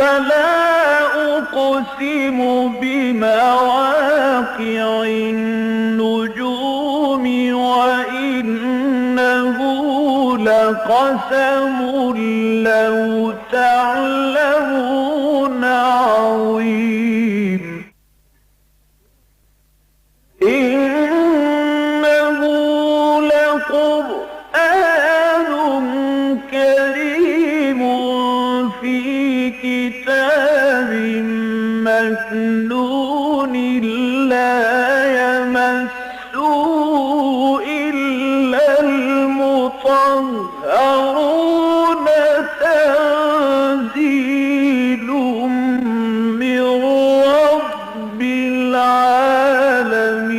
فلا أقسم بمواقع النجوم وإنه لقسم لو تعلمون عظيم إنه لقرآن كريم في كتاب مكنون لا يمسه إلا المطهرون تنزيل من رب العالمين.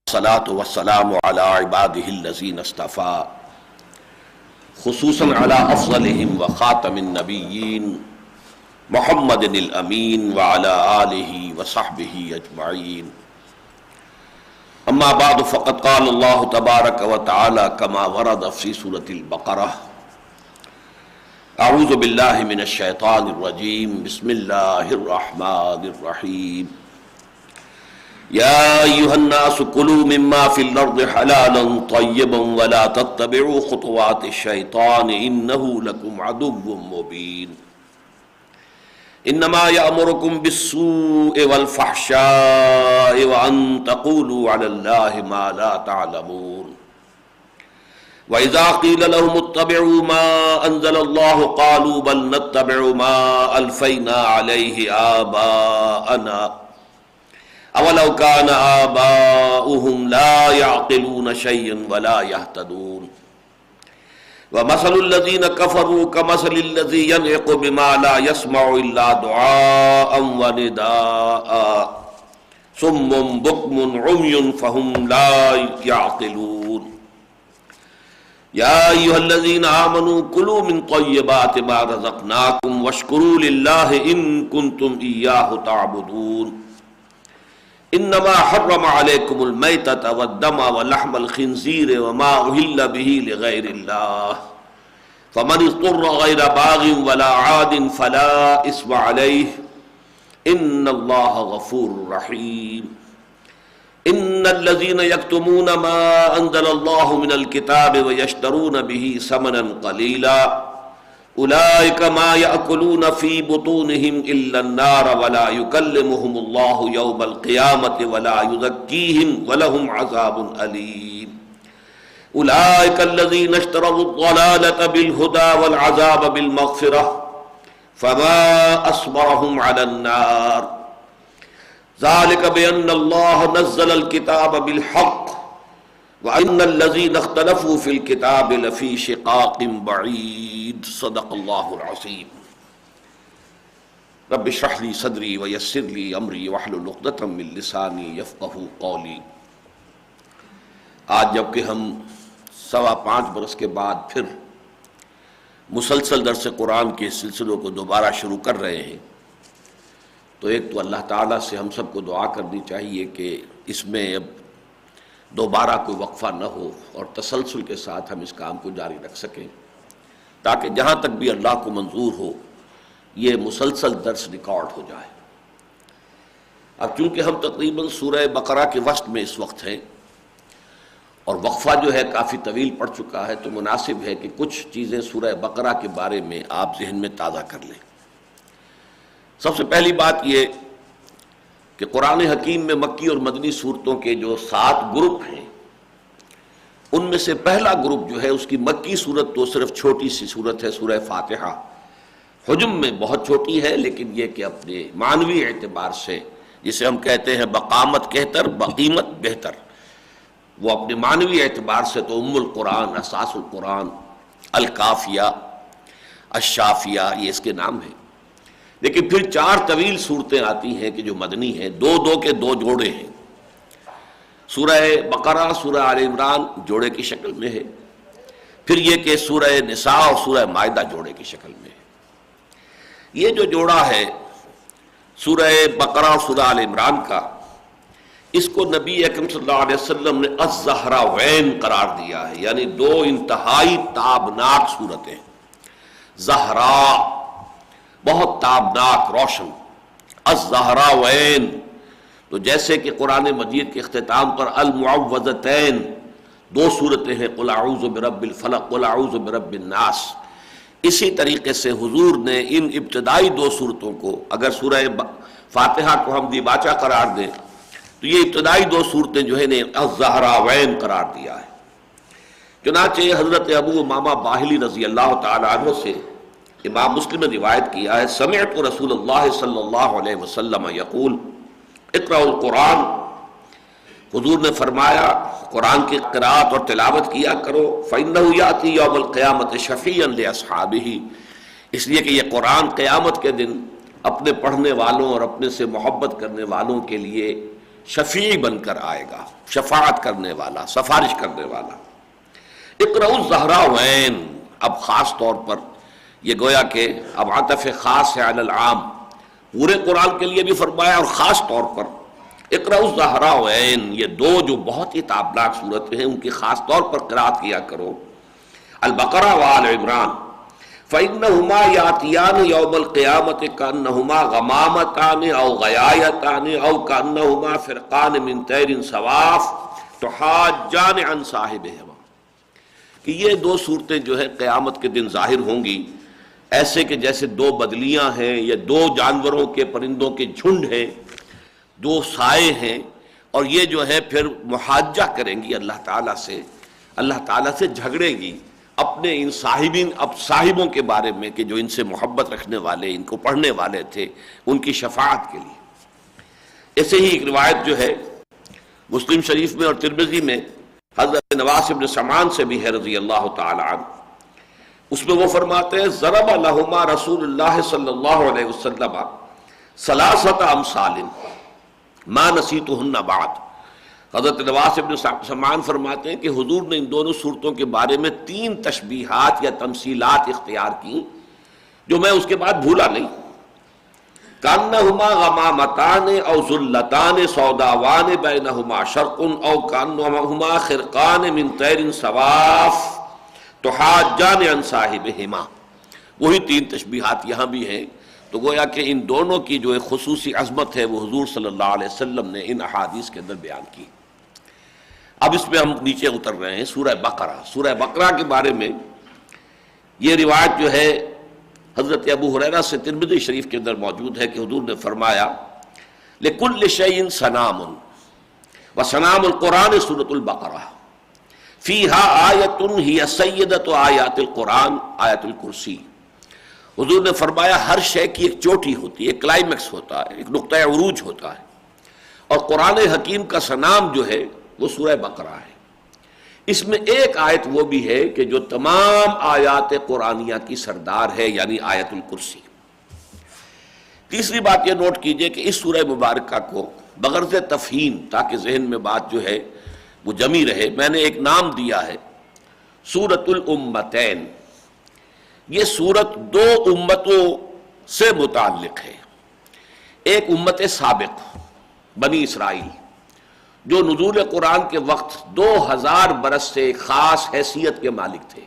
الصلاة والسلام على عباده الذين اصطفى خصوصا على أفضلهم وخاتم النبيين محمد الأمين وعلى آله وصحبه أجمعين. أما بعد فقد قال الله تبارك وتعالى كما ورد في سورة البقرة: أعوذ بالله من الشيطان الرجيم بسم الله الرحمن الرحيم. يا أيها الناس كلوا مما في الأرض حلالا طيبا ولا تتبعوا خطوات الشيطان إنه لكم عدو مبين. إنما يأمركم بالسوء والفحشاء وأن تقولوا على الله ما لا تعلمون. وإذا قيل لهم اتبعوا ما أنزل الله قالوا بل نتبع ما ألفينا عليه آباءنا أولو كان آباؤهم لا يعقلون شيئا ولا يهتدون. ومثل الذين كفروا كمثل الذي ينعق بما لا يسمع إلا دعاء ونداء صم بكم عمي فهم لا يعقلون. يا أيها الذين آمنوا كلوا من طيبات ما رزقناكم واشكروا لله إن كنتم إياه تعبدون. انما حرم عليكم المیتۃ والدم ولحم الخنزیر وما اہل به لغیر اللہ فمن اضطر غیر باغ ولا عاد فلا اثم علیہ ان اللہ غفور رحیم. ان الذين يكتمون ما انزل الله من الكتاب ويشترون به ثمنا قليلا اولئک ما یأکلون فی بطونہم الا النار ولا یکلمہم اللہ یوم القیامۃ ولا یزکیہم ولہم عذاب علیم. اولئک الذین اشتروا الضلالۃ بالہدی والعذاب بالمغفرۃ فما اصبرہم علی النار ذلک بأن اللہ نزل الکتاب بالحق وَأَنَّ الَّذِينَ اخْتَلَفُوا فِي الْكِتَابِ لَفِي شِقَاقٍ بَعِيدٍ. صدق اللہ العظیم. رب اشرح لي صدری ویسر لي امری واحلل عقدۃ من لسانی یفقہوا قولی. آج جب کہ ہم 5.25 برس کے بعد پھر مسلسل درس قرآن کے سلسلوں کو دوبارہ شروع کر رہے ہیں تو ایک تو اللہ تعالیٰ سے ہم سب کو دعا کرنی چاہیے کہ اس میں اب دوبارہ کوئی وقفہ نہ ہو اور تسلسل کے ساتھ ہم اس کام کو جاری رکھ سکیں تاکہ جہاں تک بھی اللہ کو منظور ہو یہ مسلسل درس ریکارڈ ہو جائے. اب چونکہ ہم تقریباً سورہ بقرہ کے وسط میں اس وقت ہیں اور وقفہ جو ہے کافی طویل پڑ چکا ہے تو مناسب ہے کہ کچھ چیزیں سورہ بقرہ کے بارے میں آپ ذہن میں تازہ کر لیں. سب سے پہلی بات یہ کہ قرآن حکیم میں مکی اور مدنی صورتوں کے جو 7 گروپ ہیں ان میں سے پہلا گروپ جو ہے اس کی مکی صورت تو صرف چھوٹی سی صورت ہے سورہ فاتحہ. حجم میں بہت چھوٹی ہے لیکن یہ کہ اپنے معنوی اعتبار سے جسے ہم کہتے ہیں بقامت کہتر بقیمت بہتر، وہ اپنے معنوی اعتبار سے تو ام القرآن اساس القرآن الکافیہ، الشافیہ، یہ اس کے نام ہیں۔ لیکن پھر 4 طویل صورتیں آتی ہیں کہ جو مدنی ہیں، 2 کے 2 جوڑے ہیں۔ سورہ بقرہ، سورہ آل عمران جوڑے کی شکل میں ہے، پھر یہ کہ سورہ نساء اور سورہ مائدہ جوڑے کی شکل میں ہے۔ یہ جو جوڑا ہے سورہ بقرہ اور سورہ آل عمران کا، اس کو نبی اکرم صلی اللہ علیہ وسلم نے الزہراوین قرار دیا ہے، یعنی 2 انتہائی تابناک صورتیں، زہرا بہت تابناک، روشن، الزہراوین۔ تو جیسے کہ قرآن مجید کے اختتام پر المعوذتین 2 صورتیں ہیں، قل اعوذ برب الفلق، قل اعوذ برب الناس، اسی طریقے سے حضور نے ان ابتدائی 2 صورتوں کو، اگر سورہ فاتحہ کو ہم دیباچہ قرار دیں تو یہ ابتدائی 2 صورتیں جو ہے الزہراوین قرار دیا ہے۔ چنانچہ حضرت ابو امامہ باہلی رضی اللہ تعالی عنہ سے امام مسلم نے روایت کیا ہے، سمعت رسول اللہ صلی اللہ علیہ وسلم یقول اقرأ القرآن، حضور نے فرمایا قرآن کی قرأت اور تلاوت کیا کرو، فإنہ یأتی یوم القیامۃ شفیعا لأصحابہ، اس لیے کہ یہ قرآن قیامت کے دن اپنے پڑھنے والوں اور اپنے سے محبت کرنے والوں کے لیے شفیع بن کر آئے گا، شفاعت کرنے والا، سفارش کرنے والا۔ اقرأوا الزہراوین، اب خاص طور پر یہ گویا کہ اب عطف خاص ہے علی العام، پورے قرآن کے لیے بھی فرمایا اور خاص طور پر اقرأوا الزہراوین، یہ 2 جو بہت ہی تابناک صورتیں ہیں ان کی خاص طور پر قرأت کیا کرو، البقرہ وآل عمران، فإنہما یاتیان یوم القیامۃ کأنہما غمامتان او غیایتان او کأنہما فرقان من طیر صواف تحاجان عن صاحبہما، کہ یہ 2 صورتیں جو ہے قیامت کے دن ظاہر ہوں گی ایسے کہ جیسے 2 بدلیاں ہیں یا 2 جانوروں کے، پرندوں کے جھنڈ ہیں، 2 سائے ہیں، اور یہ جو ہے پھر محاجہ کریں گی اللہ تعالیٰ سے، اللہ تعالیٰ سے جھگڑے گی اپنے ان صاحبوں کے بارے میں کہ جو ان سے محبت رکھنے والے، ان کو پڑھنے والے تھے، ان کی شفاعت کے لیے۔ ایسے ہی ایک روایت جو ہے مسلم شریف میں اور ترمذی میں حضرت نواس بن سمعان سے بھی ہے رضی اللہ تعالی عنہ، اس میں وہ فرماتے ہیں ضرب لہما رسول اللہ صلی اللہ علیہ وسلم ثلاثۃ امثال ما نسیتہن بعد، حضرت نواس بن سمعان فرماتے ہیں کہ حضور نے ان دونوں صورتوں کے بارے میں 3 تشبیہات یا تمثیلات اختیار کی جو میں اس کے بعد بھولا نہیں۔ کانہما غمامتان او ذلتان سوداوان بینہما شرق او کانہما خرقان من طیر صواف تحاجان عن صاحبہما، وہی 3 تشبیہات یہاں بھی ہیں۔ تو گویا کہ ان دونوں کی جو ایک خصوصی عظمت ہے وہ حضور صلی اللہ علیہ وسلم نے ان احادیث کے اندر بیان کی۔ اب اس میں ہم نیچے اتر رہے ہیں سورہ بقرہ۔ سورہ بقرہ کے بارے میں یہ روایت جو ہے حضرت ابو ہریرہ سے ترمذی شریف کے اندر موجود ہے کہ حضور نے فرمایا لِكُلِّ شَيْءٍ سَنَامٌ وَسَنَامُ الْقُرْآنِ سورۃ البقرہ فِيهَا آیَةٌ هِيَ سَیِّدَةُ آیات القرآن آیت الکرسی۔ حضور نے فرمایا ہر شے کی ایک چوٹی ہوتی ہے، ایک کلائمیکس ہوتا ہے، ایک نقطہ عروج ہوتا ہے، اور قرآن حکیم کا سنام جو ہے وہ سورہ بقرہ ہے۔ اس میں ایک آیت وہ بھی ہے کہ جو تمام آیات قرآنیہ کی سردار ہے، یعنی آیت الکرسی۔ تیسری بات یہ نوٹ کیجئے کہ اس سورہ مبارکہ کو بغرض تفہیم، تاکہ ذہن میں بات جو ہے وہ جمی رہے، میں نے ایک نام دیا ہے سورۃ الامتین۔ یہ سورت 2 امتوں سے متعلق ہے، ایک امت سابق بنی اسرائیل جو نزول قرآن کے وقت 2000 برس سے ایک خاص حیثیت کے مالک تھے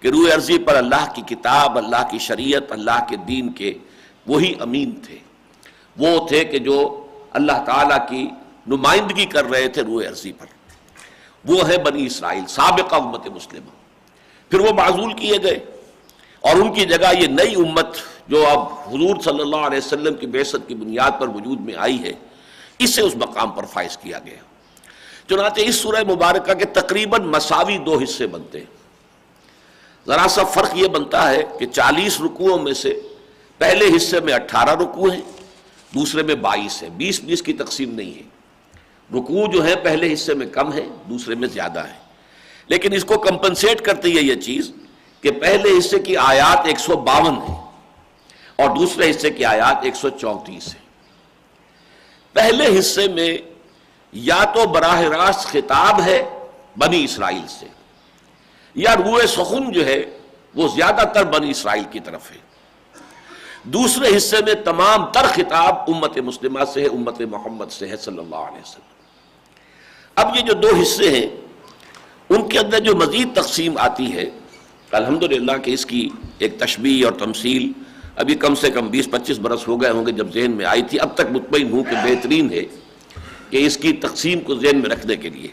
کہ روئے ارضی پر اللہ کی کتاب، اللہ کی شریعت، اللہ کے دین کے وہی امین تھے، وہ تھے کہ جو اللہ تعالیٰ کی نمائندگی کر رہے تھے روئے ارضی پر، وہ ہے بنی اسرائیل، سابقہ امت مسلمہ۔ پھر وہ معزول کیے گئے اور ان کی جگہ یہ نئی امت جو اب حضور صلی اللہ علیہ وسلم کی بعثت کی بنیاد پر وجود میں آئی ہے، اسے اس مقام پر فائز کیا گیا۔ چنانچہ اس سورہ مبارکہ کے تقریباً مساوی 2 حصے بنتے ہیں۔ ذرا سا فرق یہ بنتا ہے کہ 40 رکوعوں میں سے پہلے حصے میں 18 رکوع ہیں، دوسرے میں 22 ہیں، 20-20 کی تقسیم نہیں ہے۔ رکوع جو ہے پہلے حصے میں کم ہے، دوسرے میں زیادہ ہے، لیکن اس کو کمپنسیٹ کرتی ہے یہ چیز کہ پہلے حصے کی آیات 152 ہیں اور دوسرے حصے کی آیات 134 ہیں۔ پہلے حصے میں یا تو براہ راست خطاب ہے بنی اسرائیل سے، یا روح سخن جو ہے وہ زیادہ تر بنی اسرائیل کی طرف ہے۔ دوسرے حصے میں تمام تر خطاب امت مسلمہ سے ہے، امت محمد سے ہے صلی اللہ علیہ وسلم۔ اب یہ جو دو حصے ہیں ان کے اندر جو مزید تقسیم آتی ہے، الحمدللہ کہ اس کی ایک تشبیہ اور تمثیل ابھی کم سے کم 20-25 برس ہو گئے ہوں گے جب ذہن میں آئی تھی، اب تک مطمئن ہوں کہ بہترین ہے کہ اس کی تقسیم کو ذہن میں رکھنے کے لیے۔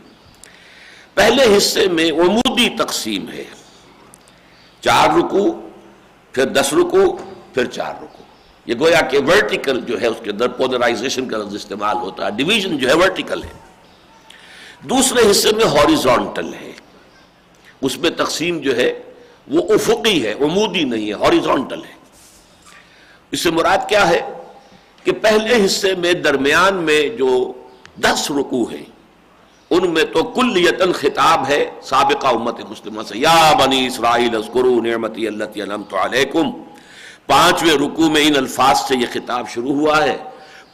پہلے حصے میں عمودی تقسیم ہے، 4 رکوع، پھر 10 رکوع، پھر 4 رکوع۔ یہ گویا کہ ورٹیکل جو ہے اس کے اندر پولرائزیشن کا لفظ استعمال ہوتا ہے، ڈویژن جو ہے ورٹیکل ہے۔ دوسرے حصے میں ہاریزونٹل ہے، اس میں تقسیم جو ہے وہ افقی ہے، عمودی نہیں ہے، ہاریزونٹل ہے۔ اس سے مراد کیا ہے کہ پہلے حصے میں درمیان میں جو 10 رکوع ہیں ان میں تو کلیتاً خطاب ہے سابقہ امت مسلمہ سے، یا بنی اسرائیل اذکروا نعمتی التی انعمت علیکم۔ 5ویں رکوع میں ان الفاظ سے یہ خطاب شروع ہوا ہے،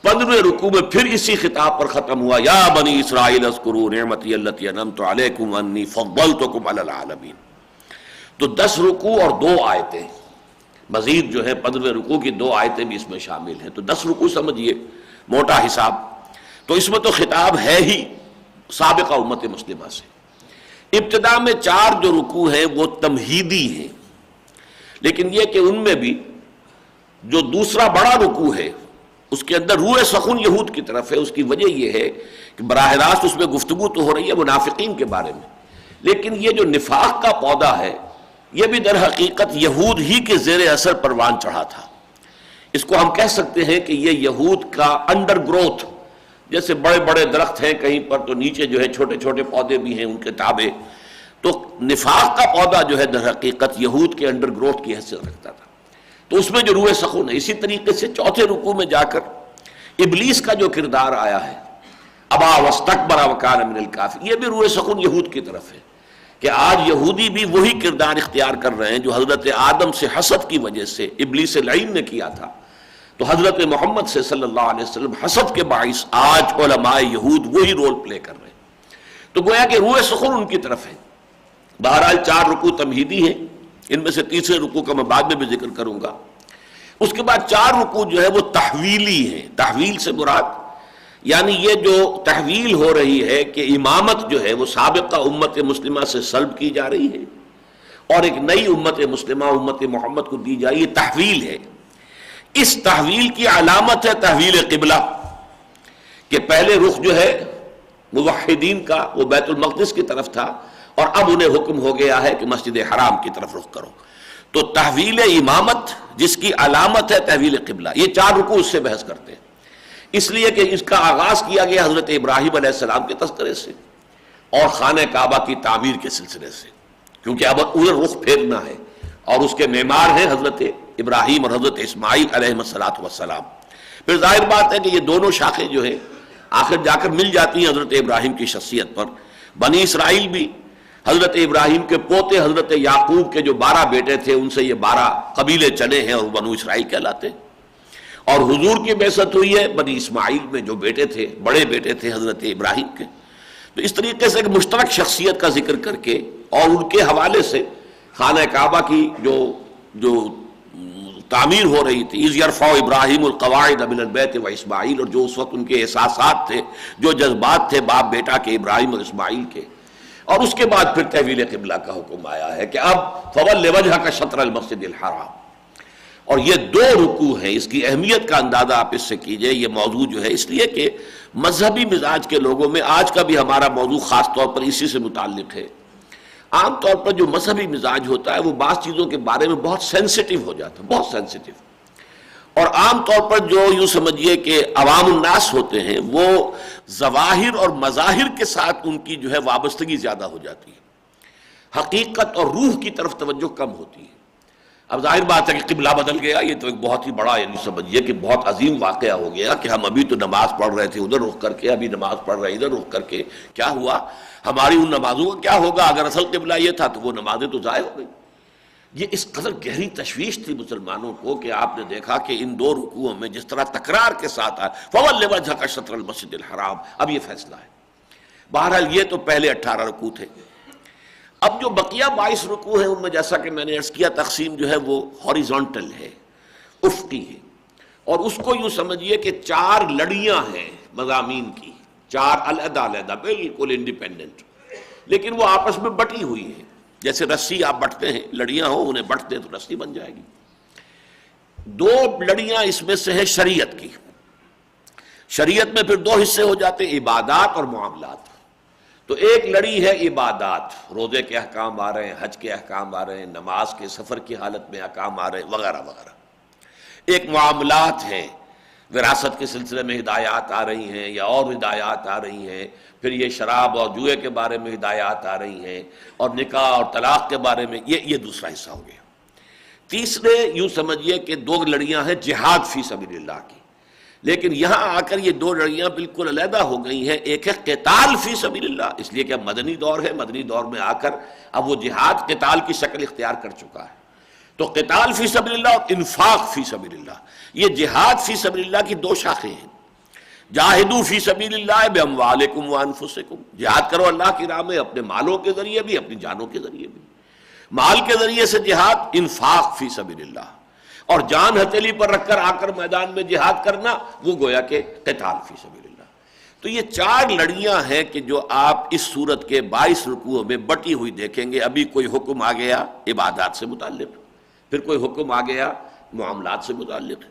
15ویں رکوع میں پھر اسی خطاب پر ختم ہوا، یا بنی اسرائیل اذکروا نعمتی التی انعمت علیکم انی فضلتکم علی العالمین۔ تو 10 رکوع اور 2 آیتیں مزید جو ہے 15ویں رکوع کی 2 آیتیں بھی اس میں شامل ہیں، تو 10 رکوع سمجھیے موٹا حساب۔ تو اس میں تو خطاب ہے ہی سابقہ امت مسلمہ سے۔ ابتدا میں 4 جو رکوع ہیں وہ تمہیدی ہیں، لیکن یہ کہ ان میں بھی جو دوسرا بڑا رکوع ہے اس کے اندر روح سخن یہود کی طرف ہے۔ اس کی وجہ یہ ہے کہ براہ راست اس میں گفتگو تو ہو رہی ہے منافقین کے بارے میں، لیکن یہ جو نفاق کا پودا ہے یہ بھی در حقیقت یہود ہی کے زیر اثر پروان چڑھا تھا۔ اس کو ہم کہہ سکتے ہیں کہ یہ یہود کا انڈر گروتھ، جیسے بڑے بڑے درخت ہیں کہیں پر تو نیچے جو ہے چھوٹے چھوٹے پودے بھی ہیں ان کے تابع، تو نفاق کا پودا جو ہے در حقیقت یہود کے انڈر گروتھ کی حیثیت رکھتا تھا۔ تو اس میں جو روح سخن ہے، اسی طریقے سے 4تھے رکوع میں جا کر ابلیس کا جو کردار آیا ہے، ابا واستکبر وکان من الکافرین، یہ بھی روح سخن یہود کی طرف ہے کہ آج یہودی بھی وہی کردار اختیار کر رہے ہیں جو حضرت آدم سے حسد کی وجہ سے ابلیس لعین نے کیا تھا، تو حضرت محمد سے صلی اللہ علیہ وسلم حسد کے باعث آج علماء یہود وہی رول پلے کر رہے ہیں۔ تو گویا کہ روح سخن ان کی طرف ہے۔ بہرحال 4 رکوع تمہیدی ہیں، ان میں سے تیسرے رکوع کا میں بعد میں بھی ذکر کروں گا۔ اس کے بعد 4 رکوع جو ہے وہ تحویلی ہیں۔ تحویل سے مراد یعنی یہ جو تحویل ہو رہی ہے کہ امامت جو ہے وہ سابقہ امت مسلمہ سے سلب کی جا رہی ہے اور ایک نئی امت مسلمہ امت محمد کو دی جائے، یہ تحویل ہے۔ اس تحویل کی علامت ہے تحویل قبلہ، کہ پہلے رخ جو ہے موحدین کا وہ بیت المقدس کی طرف تھا اور اب انہیں حکم ہو گیا ہے کہ مسجد حرام کی طرف رخ کرو۔ تو تحویل امامت جس کی علامت ہے تحویل قبلہ، یہ 4 رکوع اس سے بحث کرتے ہیں، اس لیے کہ اس کا آغاز کیا گیا حضرت ابراہیم علیہ السلام کے تذکرے سے اور خانہ کعبہ کی تعمیر کے سلسلے سے، کیونکہ اب ادھر رخ پھیرنا ہے اور اس کے معمار ہیں حضرت ابراہیم اور حضرت اسماعیل علیہ السلام۔ پھر ظاہر بات ہے کہ یہ دونوں شاخیں جو ہے آخر جا کر مل جاتی ہیں حضرت ابراہیم کی شخصیت پر۔ بنی اسرائیل بھی حضرت ابراہیم کے پوتے حضرت یعقوب کے جو 12 بیٹے تھے ان سے یہ 12 قبیلے چلے ہیں اور بنو اسرائیل کہلاتے ہیں۔ اور حضور کی بعثت ہوئی ہے بنی اسماعیل میں جو بیٹے تھے، بڑے بیٹے تھے حضرت ابراہیم کے۔ تو اس طریقے سے ایک مشترک شخصیت کا ذکر کر کے اور ان کے حوالے سے خانہ کعبہ کی جو تعمیر ہو رہی تھی، اذ یرفع ابراہیم القواعد من البیت و اسماعیل، اور جو اس وقت ان کے احساسات تھے، جو جذبات تھے باپ بیٹا کے ابراہیم اور اسماعیل کے، اور اس کے بعد پھر تحویل قبلہ کا حکم آیا ہے کہ اب فول وجہک شطر المسجد الحرام۔ اور یہ 2 رکوع ہیں، اس کی اہمیت کا اندازہ آپ اس سے کیجئے۔ یہ موضوع جو ہے اس لیے کہ مذہبی مزاج کے لوگوں میں آج کا بھی ہمارا موضوع خاص طور پر اسی سے متعلق ہے۔ عام طور پر جو مذہبی مزاج ہوتا ہے وہ بعض چیزوں کے بارے میں بہت سینسٹیو ہو جاتا ہے، بہت سینسٹیو، اور عام طور پر جو یوں سمجھیے کہ عوام الناس ہوتے ہیں وہ ظواہر اور مظاہر کے ساتھ ان کی جو ہے وابستگی زیادہ ہو جاتی ہے، حقیقت اور روح کی طرف توجہ کم ہوتی ہے۔ اب ظاہر بات ہے کہ قبلہ بدل گیا، یہ تو ایک بہت ہی بڑا یعنی سمجھیے کہ بہت عظیم واقعہ ہو گیا کہ ہم ابھی تو نماز پڑھ رہے تھے ادھر رخ کر کے، ابھی نماز پڑھ رہے ادھر رخ کر کے، کیا ہوا؟ ہماری ان نمازوں کا کیا ہوگا؟ اگر اصل قبلہ یہ تھا تو وہ نمازیں تو ضائع ہو گئی۔ یہ اس قدر گہری تشویش تھی مسلمانوں کو کہ آپ نے دیکھا کہ ان دو رکوعوں میں جس طرح تکرار کے ساتھ آیا فَوَلِّ وَجْهَكَ شَطْرَ الْمَسْجِدِ الْحَرَامِ، اب یہ فیصلہ ہے۔ بہرحال یہ تو پہلے 18 رکوع تھے۔ اب جو بقیہ 22 رکوع ہیں ان میں جیسا کہ میں نے عرض کیا تقسیم جو ہے وہ ہاریزونٹل ہے، افقی ہے، اور اس کو یوں سمجھیے کہ 4 لڑیاں ہیں مضامین کی، 4 علیحدہ علیحدہ بالکل انڈیپینڈنٹ، لیکن وہ آپس میں بٹی ہوئی ہیں، جیسے رسی آپ بٹتے ہیں، لڑیاں ہوں انہیں بٹتے ہیں تو رسی بن جائے گی۔ 2 لڑیاں اس میں سے ہے شریعت کی، شریعت میں پھر 2 حصے ہو جاتے ہیں، عبادات اور معاملات۔ تو ایک لڑی ہے عبادات، روزے کے احکام آ رہے ہیں، حج کے احکام آ رہے ہیں، نماز کے سفر کی حالت میں احکام آ رہے ہیں وغیرہ وغیرہ۔ ایک معاملات ہے، وراثت کے سلسلے میں ہدایات آ رہی ہیں یا اور ہدایات آ رہی ہیں، پھر یہ شراب اور جوئے کے بارے میں ہدایات آ رہی ہیں، اور نکاح اور طلاق کے بارے میں، یہ دوسرا حصہ ہو گیا۔ تیسرے یوں سمجھیے کہ 2 لڑیاں ہیں جہاد فی سبیل اللہ کی، لیکن یہاں آ کر یہ 2 لڑیاں بالکل علیحدہ ہو گئی ہیں۔ ایک ہے قتال فی سبیل اللہ، اس لیے کہ اب مدنی دور ہے، مدنی دور میں آ کر اب وہ جہاد قتال کی شکل اختیار کر چکا ہے۔ تو قتال فی سبیل اللہ اور انفاق فی سبیل اللہ، یہ جہاد فی سبیل اللہ کی 2 شاخیں ہیں۔ جاہدوا فی سبیل اللہ باموالکم وانفسکم، جہاد کرو اللہ کی راہ میں اپنے مالوں کے ذریعے بھی، اپنی جانوں کے ذریعے بھی۔ مال کے ذریعے سے جہاد انفاق فی سبیل اللہ، اور جان ہتھیلی پر رکھ کر آ کر میدان میں جہاد کرنا وہ گویا کہ قتال فی سبیل اللہ۔ تو یہ 4 لڑیاں ہیں کہ جو آپ اس سورت کے 22 رکوعوں میں بٹی ہوئی دیکھیں گے۔ ابھی کوئی حکم آ گیا عبادات سے متعلق، پھر کوئی حکم آ گیا معاملات سے متعلق،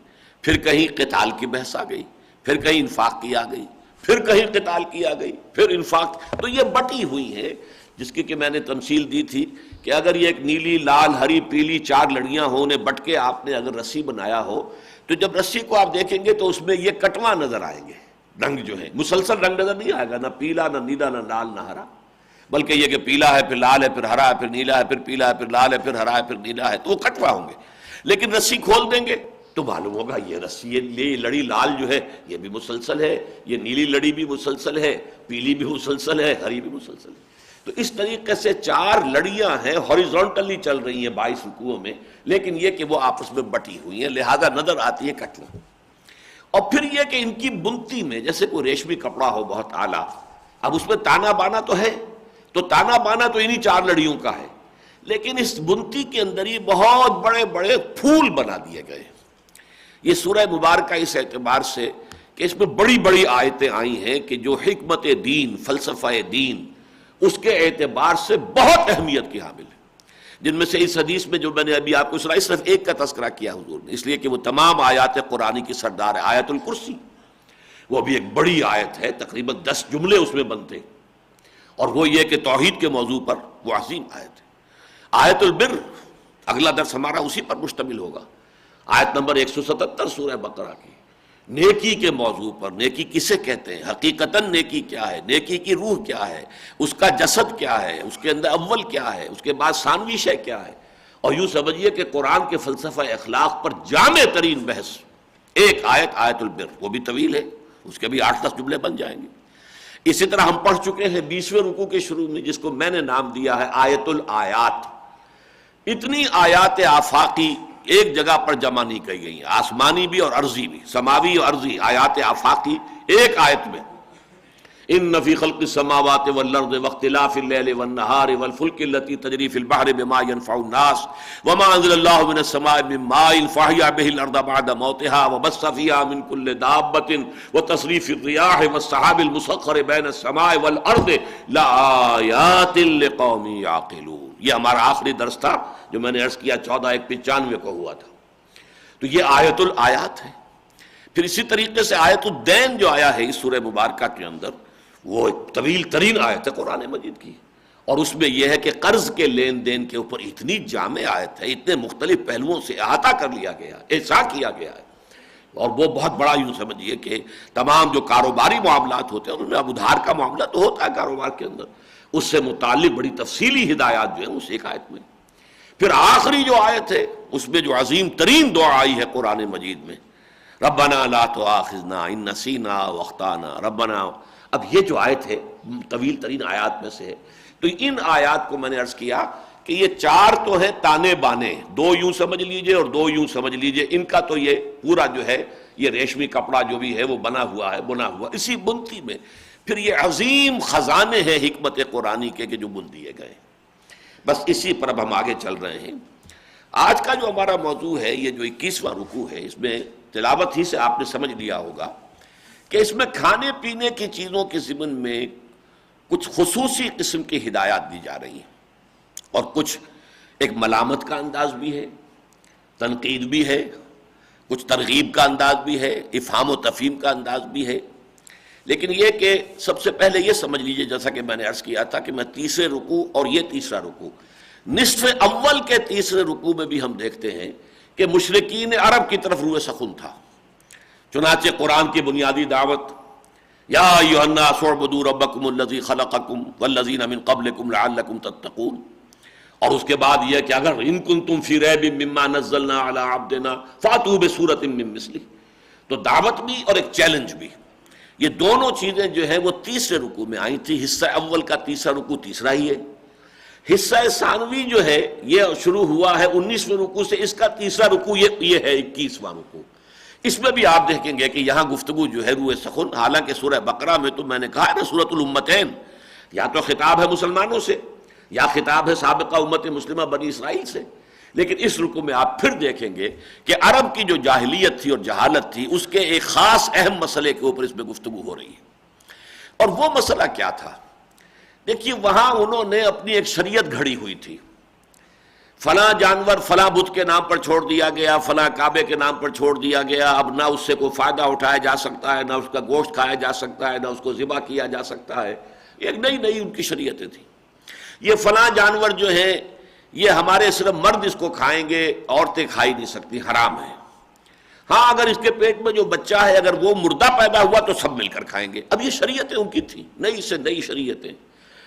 پھر کہیں قتال کی بحث آ گئی، پھر کہیں انفاق کی آ گئی، پھر کہیں قتال کی آ گئی، پھر انفاق۔ تو یہ بٹی ہوئی ہے، جس کی کہ میں نے تمثیل دی تھی کہ اگر یہ ایک نیلی، لال، ہری، پیلی 4 لڑیاں ہوں، انہیں بٹ کے آپ نے اگر رسی بنایا ہو تو جب رسی کو آپ دیکھیں گے تو اس میں یہ کٹواں نظر آئیں گے، رنگ جو ہے مسلسل رنگ نظر نہیں آئے گا، نہ پیلا، نہ نیلا، نہ لال، نہ ہرا، بلکہ یہ کہ پیلا ہے پھر لال ہے پھر ہرا ہے پھر نیلا ہے پھر پیلا ہے پھر لال ہے پھر ہرا ہے پھر نیلا ہے، تو وہ کٹوا ہوں گے۔ لیکن رسی کھول دیں گے تو معلوم ہوگا یہ رسی، یہ لڑی لال جو ہے یہ بھی مسلسل ہے، یہ نیلی لڑی بھی مسلسل ہے، پیلی بھی مسلسل ہے، ہری بھی مسلسل ہے۔ تو اس طریقے سے 4 لڑیاں ہیں، ہاریزونٹلی چل رہی ہیں 22 رکوعوں میں، لیکن یہ کہ وہ آپس میں بٹی ہوئی ہیں، لہذا نظر آتی ہے کٹنا۔ اور پھر یہ کہ ان کی بنتی میں جیسے کوئی ریشمی کپڑا ہو بہت اعلیٰ، اب اس میں تانا بانا تو ہے، تو تانا بانا تو انہی 4 لڑیوں کا ہے، لیکن اس بنتی کے اندر ہی بہت بڑے بڑے پھول بنا دیے گئے۔ یہ سورہ مبارکہ اس اعتبار سے کہ اس میں بڑی بڑی آیتیں آئی ہیں کہ جو حکمت دین، فلسفہ دین، اس کے اعتبار سے بہت اہمیت کی حامل ہے، جن میں سے اس حدیث میں جو میں نے ابھی آپ کو سنائی صرف ایک کا تذکرہ کیا حضور نے، اس لیے کہ وہ تمام آیات قرآنی کی سردار ہے۔ آیت الکرسی وہ بھی ایک بڑی آیت ہے، تقریباً 10 جملے اس میں بنتے، اور وہ یہ کہ توحید کے موضوع پر وہ عظیم آیت ہے۔ آیت البر، اگلا درس ہمارا اسی پر مشتمل ہوگا، آیت نمبر 177 سورہ بقرہ کی، نیکی کے موضوع پر۔ نیکی کسے کہتے ہیں، حقیقتاً نیکی کیا ہے، نیکی کی روح کیا ہے، اس کا جسد کیا ہے، اس کے اندر اول کیا ہے، اس کے بعد ثانوی شے کیا ہے، اور یوں سمجھیے کہ قرآن کے فلسفہ اخلاق پر جامع ترین بحث ایک آیت، آیت البر، وہ بھی طویل ہے، اس کے بھی 8-10 جملے بن جائیں گے۔ اسی طرح ہم پڑھ چکے ہیں 20ویں رکوع کے شروع میں جس کو میں نے نام دیا ہے آیت الآیات۔ اتنی آیات آفاقی ایک جگہ پر جمع نہیں کی گئی ہیں، آسمانی بھی اور ارضی بھی، سماوی اور ارضی آیات آفاقی ایک آیت میں۔ ان فی خلق السماوات والارض واختلاف اللیل والنہار والفلک التي تجری فی البحر بما ينفع الناس وما انزل اللہ من السماء من ماء فاحیا به الارض بعد موتها وبث فیہا من کل دابۃ وتصریف الرياح والسحاب المسخر بین السماء والارض لآیات لقوم یعقلون۔ یہ ہمارا آخری درس تھا جو میں نے عرض کیا 14/1/95 کو ہوا تھا۔ تو یہ آیت الآیات ہے۔ پھر اسی طریقے سے آیت الدین جو آیا ہے اس سورہ مبارکہ کے اندر، وہ ایک طویل ترین آیت ہے قرآن مجید کی، اور اس میں یہ ہے کہ قرض کے لین دین کے اوپر اتنی جامع آیت ہے، اتنے مختلف پہلوؤں سے احاطہ کر لیا گیا، احاطہ کیا گیا ہے، اور وہ بہت بڑا یوں سمجھیے کہ تمام جو کاروباری معاملات ہوتے ہیں ان میں اب ادھار کا معاملہ تو ہوتا ہے کاروبار کے اندر، اس سے متعلق بڑی تفصیلی ہدایات جو ہیں اس ایک آیت میں۔ پھر آخری جو آیت ہے اس میں جو عظیم ترین دعا آئی ہے قرآن مجید میں، ربنا لا تؤاخذنا ان نسینا واخطانا ربنا۔ اب یہ جو آیت ہے طویل ترین آیات میں سے ہے، تو ان آیات کو میں نے عرض کیا کہ یہ چار تو ہیں تانے بانے، دو یوں سمجھ لیجئے اور دو یوں سمجھ لیجئے، ان کا تو یہ پورا جو ہے یہ ریشمی کپڑا جو بھی ہے وہ بنا ہوا ہے، بنا ہوا، اسی بنتی میں پھر یہ عظیم خزانے ہیں حکمت قرآنی کے کہ جو بن دیے گئے۔ بس اسی پر اب ہم آگے چل رہے ہیں۔ آج کا جو ہمارا موضوع ہے، یہ جو 21واں رکوع ہے، اس میں تلاوت ہی سے آپ نے سمجھ لیا ہوگا کہ اس میں کھانے پینے کی چیزوں کے ضمن میں کچھ خصوصی قسم کی ہدایات دی جا رہی ہیں، اور کچھ ایک ملامت کا انداز بھی ہے، تنقید بھی ہے، کچھ ترغیب کا انداز بھی ہے، افہام و تفہیم کا انداز بھی ہے۔ لیکن یہ کہ سب سے پہلے یہ سمجھ لیجئے، جیسا کہ میں نے عرض کیا تھا کہ میں تیسرے رکوع اور یہ تیسرا رکوع، نصف اول کے تیسرے رکوع میں بھی ہم دیکھتے ہیں کہ مشرکین عرب کی طرف روئے سخن تھا۔ چنانچہ قرآن کی بنیادی دعوت، یا ایھا الناس اعبدوا ربکم الذی خلقکم والذین من قبلکم لعلکم تتقون، اور اس کے بعد یہ کہ اگر ان کنتم فی ریب مما نزلنا علی عبدنا فاتوا بسورۃ من مثلہ، تو دعوت بھی اور ایک چیلنج بھی، یہ دونوں چیزیں جو ہیں وہ تیسرے رکوع میں آئی تھی۔ حصہ اول کا تیسرا رکوع تیسرا ہی ہے، حصہ ثانوی جو ہے یہ شروع ہوا ہے 19ویں رکوع سے، اس کا تیسرا رکوع یہ ہے 21واں رکوع۔ اس میں بھی آپ دیکھیں گے کہ یہاں گفتگو جو ہے روئے سخن، حالانکہ سورہ بقرہ میں تو میں نے کہا ہے نا سورۃ الامتین، یا تو خطاب ہے مسلمانوں سے یا خطاب ہے سابقہ امت مسلمہ بنی اسرائیل سے، لیکن اس رکوع میں آپ پھر دیکھیں گے کہ عرب کی جو جاہلیت تھی اور جہالت تھی، اس کے ایک خاص اہم مسئلے کے اوپر اس میں گفتگو ہو رہی ہے۔ اور وہ مسئلہ کیا تھا؟ دیکھیے، وہاں انہوں نے اپنی ایک شریعت گھڑی ہوئی تھی، فلاں جانور فلاں بت کے نام پر چھوڑ دیا گیا، فلاں کعبے کے نام پر چھوڑ دیا گیا، اب نہ اس سے کوئی فائدہ اٹھایا جا سکتا ہے، نہ اس کا گوشت کھایا جا سکتا ہے، نہ اس کو ذبح کیا جا سکتا ہے۔ ایک نئی ان کی شریعتیں تھیں۔ یہ فلاں جانور جو ہیں یہ ہمارے صرف مرد اس کو کھائیں گے، عورتیں کھائی نہیں سکتی، حرام ہے۔ ہاں، اگر اس کے پیٹ میں جو بچہ ہے اگر وہ مردہ پیدا ہوا تو سب مل کر کھائیں گے۔ اب یہ شریعتیں ان کی تھیں، نئی سے نئی شریعتیں،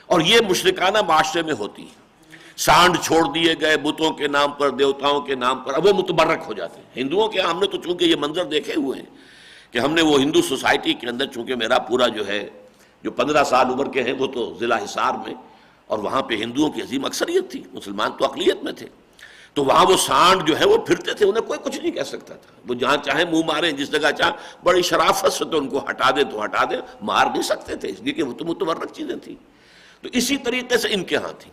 اور یہ مشرکانہ معاشرے میں ہوتی ہیں۔ سانڈ چھوڑ دیے گئے بتوں کے نام پر، دیوتاؤں کے نام پر، اب وہ متبرک ہو جاتے ہیں۔ ہندوؤں کے ہم نے تو چونکہ یہ منظر دیکھے ہوئے ہیں کہ ہم نے وہ ہندو سوسائٹی کے اندر، چونکہ میرا پورا جو ہے جو 15 سال عمر کے ہیں وہ تو ضلع حصار میں، اور وہاں پہ ہندوؤں کی عظیم اکثریت تھی، مسلمان تو اقلیت میں تھے، تو وہاں وہ سانڈ جو ہے وہ پھرتے تھے، انہیں کوئی کچھ نہیں کہہ سکتا تھا، وہ جہاں چاہیں منہ ماریں، جس جگہ چاہیں بڑی شرافت سے تو ان کو ہٹا دیں تو ہٹا دیں، مار نہیں سکتے تھے، اس لیے کہ وہ تو متبرک چیزیں تھیں۔ تو اسی طریقے سے ان کے ہاں تھی۔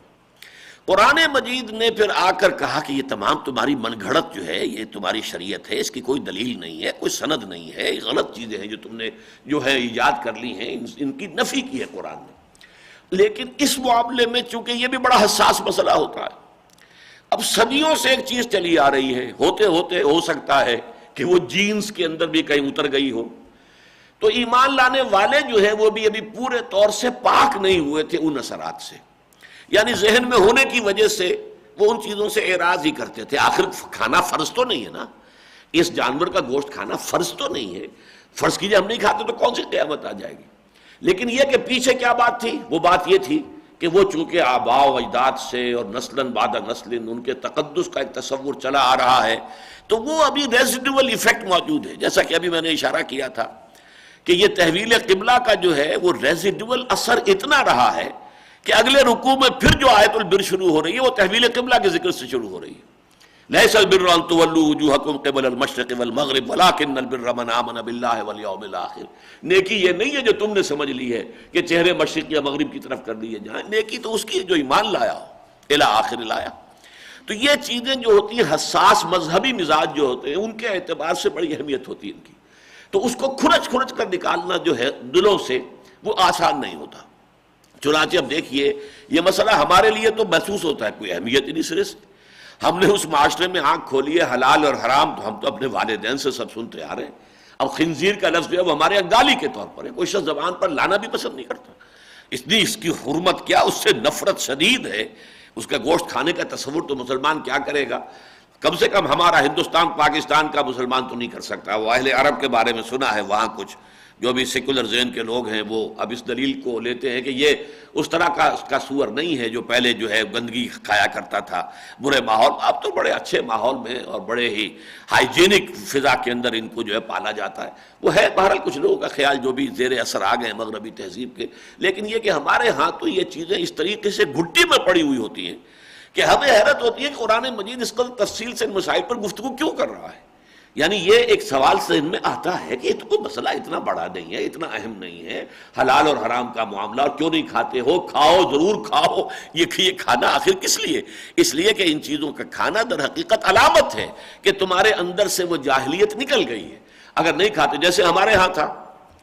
قرآن مجید نے پھر آ کر کہا کہ یہ تمام تمہاری من گھڑت جو ہے، یہ تمہاری شریعت ہے، اس کی کوئی دلیل نہیں ہے، کوئی سند نہیں ہے، یہ غلط چیزیں ہیں جو تم نے جو ہے ایجاد کر لی ہیں، ان کی نفی کی ہے قرآن نے۔ لیکن اس معاملے میں چونکہ یہ بھی بڑا حساس مسئلہ ہوتا ہے، اب صدیوں سے ایک چیز چلی آ رہی ہے، ہوتے ہوتے ہو سکتا ہے کہ وہ جینز کے اندر بھی کہیں اتر گئی ہو، تو ایمان لانے والے جو ہیں وہ بھی ابھی پورے طور سے پاک نہیں ہوئے تھے ان اثرات سے، یعنی ذہن میں ہونے کی وجہ سے وہ ان چیزوں سے اعراض ہی کرتے تھے۔ آخر کھانا فرض تو نہیں ہے نا، اس جانور کا گوشت کھانا فرض تو نہیں ہے، فرض کیجئے ہم نہیں کھاتے تو کون سی قیامت آ جائے گی۔ لیکن یہ کہ پیچھے کیا بات تھی؟ وہ بات یہ تھی کہ وہ چونکہ آباء و اجداد سے اور نسلاً بعد نسل ان کے تقدس کا ایک تصور چلا آ رہا ہے، تو وہ ابھی ریزیڈول ایفیکٹ موجود ہے، جیسا کہ ابھی میں نے اشارہ کیا تھا کہ یہ تحویل قبلہ کا جو ہے وہ ریزیڈول اثر اتنا رہا ہے کہ اگلے رکوع میں پھر جو آیت البر شروع ہو رہی ہے وہ تحویل قبلہ کے ذکر سے شروع ہو رہی ہے۔ لیس البر ان تولوا وجوہکم قبل المشرق والمغرب ولکن البر من آمن باللہ والیوم الآخر، نیکی یہ نہیں ہے جو تم نے سمجھ لی ہے کہ چہرے مشرق یا مغرب کی طرف کر دیے جائیں، نیکی تو اس کی جو ایمان لایا ہو، الی آخر لایا۔ تو یہ چیزیں جو ہوتی ہیں، حساس مذہبی مزاج جو ہوتے ہیں، ان کے اعتبار سے بڑی اہمیت ہوتی ہے ان کی، تو اس کو کھرچ کر نکالنا جو ہے دلوں سے وہ آسان نہیں ہوتا۔ چنانچہ اب دیکھیے، یہ مسئلہ ہمارے لیے تو محسوس ہوتا ہے کوئی اہمیت ہی نہیں سرے سے، ہم نے اس معاشرے میں آنکھ کھولی ہے، حلال اور حرام تو ہم تو اپنے والدین سے سب سنتے آ رہے ہیں۔ اب خنزیر کا لفظ جو ہے وہ ہمارے یہاں گالی کے طور پر ہے، کوئی شخص زبان پر لانا بھی پسند نہیں کرتا، اس لیے اس کی حرمت کیا، اس سے نفرت شدید ہے، اس کا گوشت کھانے کا تصور تو مسلمان کیا کرے گا؟ کم سے کم ہمارا ہندوستان پاکستان کا مسلمان تو نہیں کر سکتا۔ وہ اہل عرب کے بارے میں سنا ہے، وہاں کچھ جو بھی سیکولر ذہن کے لوگ ہیں وہ اب اس دلیل کو لیتے ہیں کہ یہ اس طرح کا سور نہیں ہے جو پہلے جو ہے گندگی کھایا کرتا تھا، برے ماحول، اب تو بڑے اچھے ماحول میں اور بڑے ہی ہائیجینک فضا کے اندر ان کو جو ہے پالا جاتا ہے۔ وہ ہے بہرحال کچھ لوگوں کا خیال جو بھی زیر اثر آ گئے مغربی تہذیب کے، لیکن یہ کہ ہمارے ہاں تو یہ چیزیں اس طریقے سے گھٹی میں پڑی ہوئی ہوتی ہیں کہ ہمیں حیرت ہوتی ہے کہ قرآن مجید اس قدر تفصیل سے ان مسائل پر گفتگو کیوں کر رہا ہے. یعنی یہ ایک سوال سے ان میں آتا ہے کہ یہ تو کوئی مسئلہ اتنا بڑا نہیں ہے، اتنا اہم نہیں ہے، حلال اور حرام کا معاملہ، اور کیوں نہیں کھاتے ہو؟ کھاؤ، ضرور کھاؤ. یہ کھانا آخر کس لیے؟ اس لیے کہ ان چیزوں کا کھانا در حقیقت علامت ہے کہ تمہارے اندر سے وہ جاہلیت نکل گئی ہے. اگر نہیں کھاتے، جیسے ہمارے ہاں تھا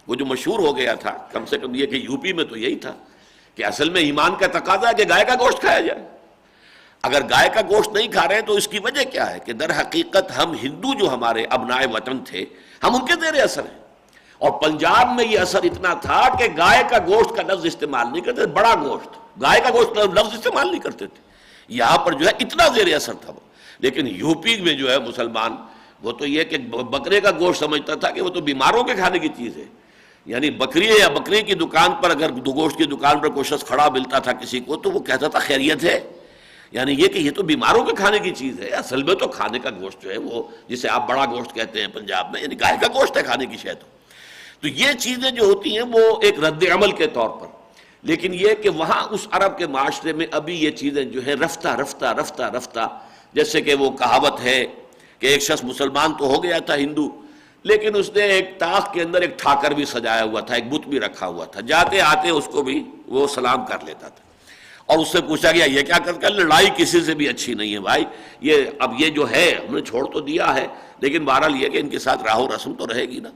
وہ جو مشہور ہو گیا تھا، کم سے کم یہ کہ یو پی میں تو یہی تھا کہ اصل میں ایمان کا تقاضا ہے کہ گائے کا گوشت کھایا جائے. اگر گائے کا گوشت نہیں کھا رہے تو اس کی وجہ کیا ہے؟ کہ در حقیقت ہم ہندو جو ہمارے ابنائے وطن تھے، ہم ان کے زیر اثر ہیں. اور پنجاب میں یہ اثر اتنا تھا کہ گائے کا گوشت کا لفظ استعمال نہیں کرتے، بڑا گوشت، گائے کا گوشت لفظ استعمال نہیں کرتے تھے. یہاں پر جو ہے اتنا زیر اثر تھا وہ. لیکن یو پی میں جو ہے مسلمان، وہ تو یہ کہ بکرے کا گوشت سمجھتا تھا کہ وہ تو بیماروں کے کھانے کی چیز ہے. یعنی بکری یا بکری کی دکان پر اگر گوشت کی دکان پر کوئی شخص کھڑا ملتا تھا کسی کو تو وہ کہتا تھا خیریت ہے. یعنی یہ کہ یہ تو بیماروں کے کھانے کی چیز ہے. اصل میں تو کھانے کا گوشت جو ہے وہ جسے آپ بڑا گوشت کہتے ہیں پنجاب میں، یعنی گائے کا گوشت ہے کھانے کی شے. تو یہ چیزیں جو ہوتی ہیں وہ ایک رد عمل کے طور پر. لیکن یہ کہ وہاں اس عرب کے معاشرے میں ابھی یہ چیزیں جو ہیں رفتہ رفتہ رفتہ رفتہ، جیسے کہ وہ کہاوت ہے کہ ایک شخص مسلمان تو ہو گیا تھا ہندو، لیکن اس نے ایک طاق کے اندر ایک ٹھاکر بھی سجایا ہوا تھا، ایک بت بھی رکھا ہوا تھا. جاتے آتے اس کو بھی وہ سلام کر لیتا تھا. اور اس سے پوچھا گیا یہ کیا کرتا ہے؟ لڑائی کسی سے بھی اچھی نہیں ہے بھائی. اب یہ جو ہے ہم نے چھوڑ تو دیا ہے، لیکن بہرحال یہ کہ ان کے ساتھ راہ و رسم تو رہے گی نا.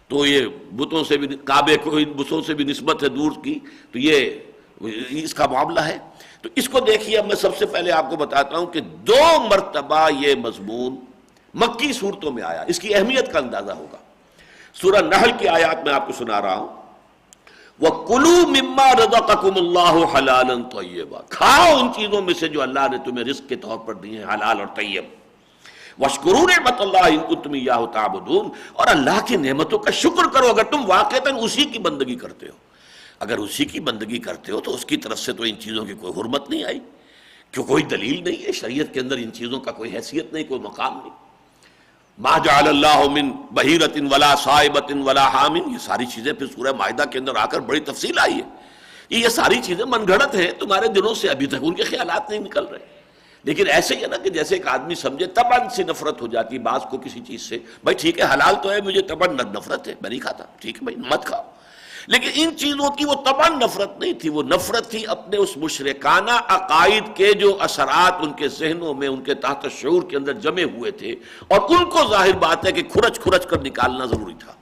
تو یہ بتوں سے بھی، کعبے کو بتوں سے بھی نسبت ہے دور کی، تو یہ اس کا معاملہ ہے. تو اس کو دیکھیے. اب میں سب سے پہلے آپ کو بتاتا ہوں کہ 2 مرتبہ یہ مضمون مکی صورتوں میں آیا. اس کی اہمیت کا اندازہ ہوگا. سورہ نحل کی آیات میں آپ کو سنا رہا ہوں. وَكُلُوا مِمَّا رَزَقَكُمُ اللَّهُ حَلَالًا طَيِّبًا، کھاؤ ان چیزوں میں سے جو اللہ نے تمہیں رزق کے طور پر دی ہیں، حلال اور طیب. وَاشْكُرُوا نِعْمَتَ اللَّهِ إِن كُنتُمْ إِيَّاهُ تَعْبُدُونَ، اور اللہ کی نعمتوں کا شکر کرو اگر تم واقعتاً اسی کی بندگی کرتے ہو. اگر اسی کی بندگی کرتے ہو تو اس کی طرف سے تو ان چیزوں کی کوئی حرمت نہیں آئی، کیوں کوئی دلیل نہیں ہے شریعت کے اندر. ان چیزوں کا کوئی حیثیت نہیں، کوئی مقام نہیں. ما جعل اللہ من بحیرۃ ولا صائبۃ ولا حام، یہ ساری چیزیں پھر سورہ مائدہ کے اندر آ کر بڑی تفصیل آئی ہے. یہ ساری چیزیں من گھڑت ہیں، تمہارے دلوں سے ابھی تک ان کے خیالات نہیں نکل رہے. لیکن ایسے ہی ہے نا کہ جیسے ایک آدمی سمجھے طبعاً سے نفرت ہو جاتی ہے بعض کو کسی چیز سے. بھائی ٹھیک ہے حلال تو ہے، مجھے طبعاً نفرت ہے، میں نہیں کھاتا، ٹھیک ہے بھائی مت کھاؤ. لیکن ان چیزوں کی وہ طبعاً نفرت نہیں تھی، وہ نفرت تھی اپنے اس مشرکانہ عقائد کے جو اثرات ان کے ذہنوں میں، ان کے تحت شعور کے اندر جمے ہوئے تھے، اور ان کو ظاہر بات ہے کہ کھرچ کھرچ کر نکالنا ضروری تھا.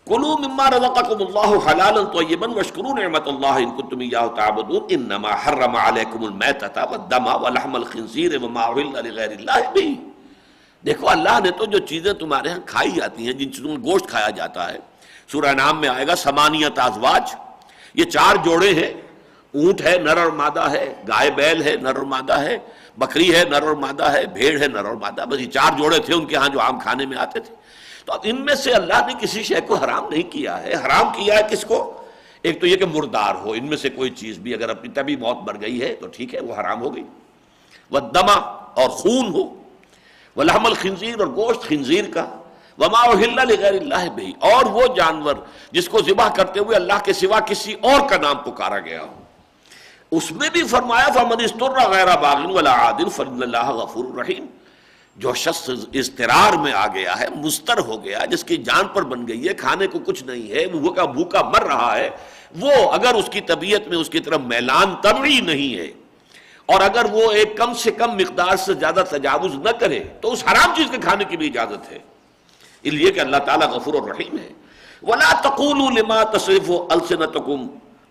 کلوا مما رزقکم اللہ حلالا طیبا واشکروا نعمت اللہ ان کنتم ایاہ تعبدون انما حرم علیکم المیتۃ والدم ولحم الخنزیر وما اہل لغیر اللہ بہ. دیکھو اللہ نے تو جو چیزیں تمہارے ہاں کھائی جاتی ہیں، جن چیزوں میں گوشت کھایا جاتا ہے، سورہ انعام میں آئے گا ثمانیۃ ازواج، یہ 4 جوڑے ہیں. اونٹ ہے نر اور مادہ ہے، گائے بیل ہے نر اور مادہ ہے، بکری ہے نر اور مادہ ہے، بھیڑ ہے نر اور مادہ. بس یہ 4 جوڑے تھے ان کے ہاں جو عام کھانے میں آتے تھے. تو اب ان میں سے اللہ نے کسی شے کو حرام نہیں کیا ہے. حرام کیا ہے کس کو؟ ایک تو یہ کہ مردار ہو، ان میں سے کوئی چیز بھی اگر اپنی طبی موت مر گئی ہے تو ٹھیک ہے وہ حرام ہو گئی. والدم، اور خون ہو. ولحم الخنزیر، اور گوشت خنزیر کا. وما اہل لغیر اللہ بہ، اور وہ جانور جس کو ذبح کرتے ہوئے اللہ کے سوا کسی اور کا نام پکارا گیا ہو. اس میں بھی فرمایا فمن اضطر غیر باغ ولا عاد فإن اللہ غفور رحیم. جو شخص اضطرار میں آ گیا ہے، مضطر ہو گیا، جس کی جان پر بن گئی ہے، کھانے کو کچھ نہیں ہے، وہ بھوکا مر رہا ہے، وہ اگر اس کی طبیعت میں اس کی طرف میلان طبعی نہیں ہے، اور اگر وہ ایک کم سے کم مقدار سے زیادہ تجاوز نہ کرے، تو اس حرام چیز کے کھانے کی بھی اجازت ہے. اس لیے کہ اللہ تعالیٰ غفور الرحیم ہے. وَلَا تَقُولُوا لِمَا تَصِفُ أَلْسِنَتُكُمْ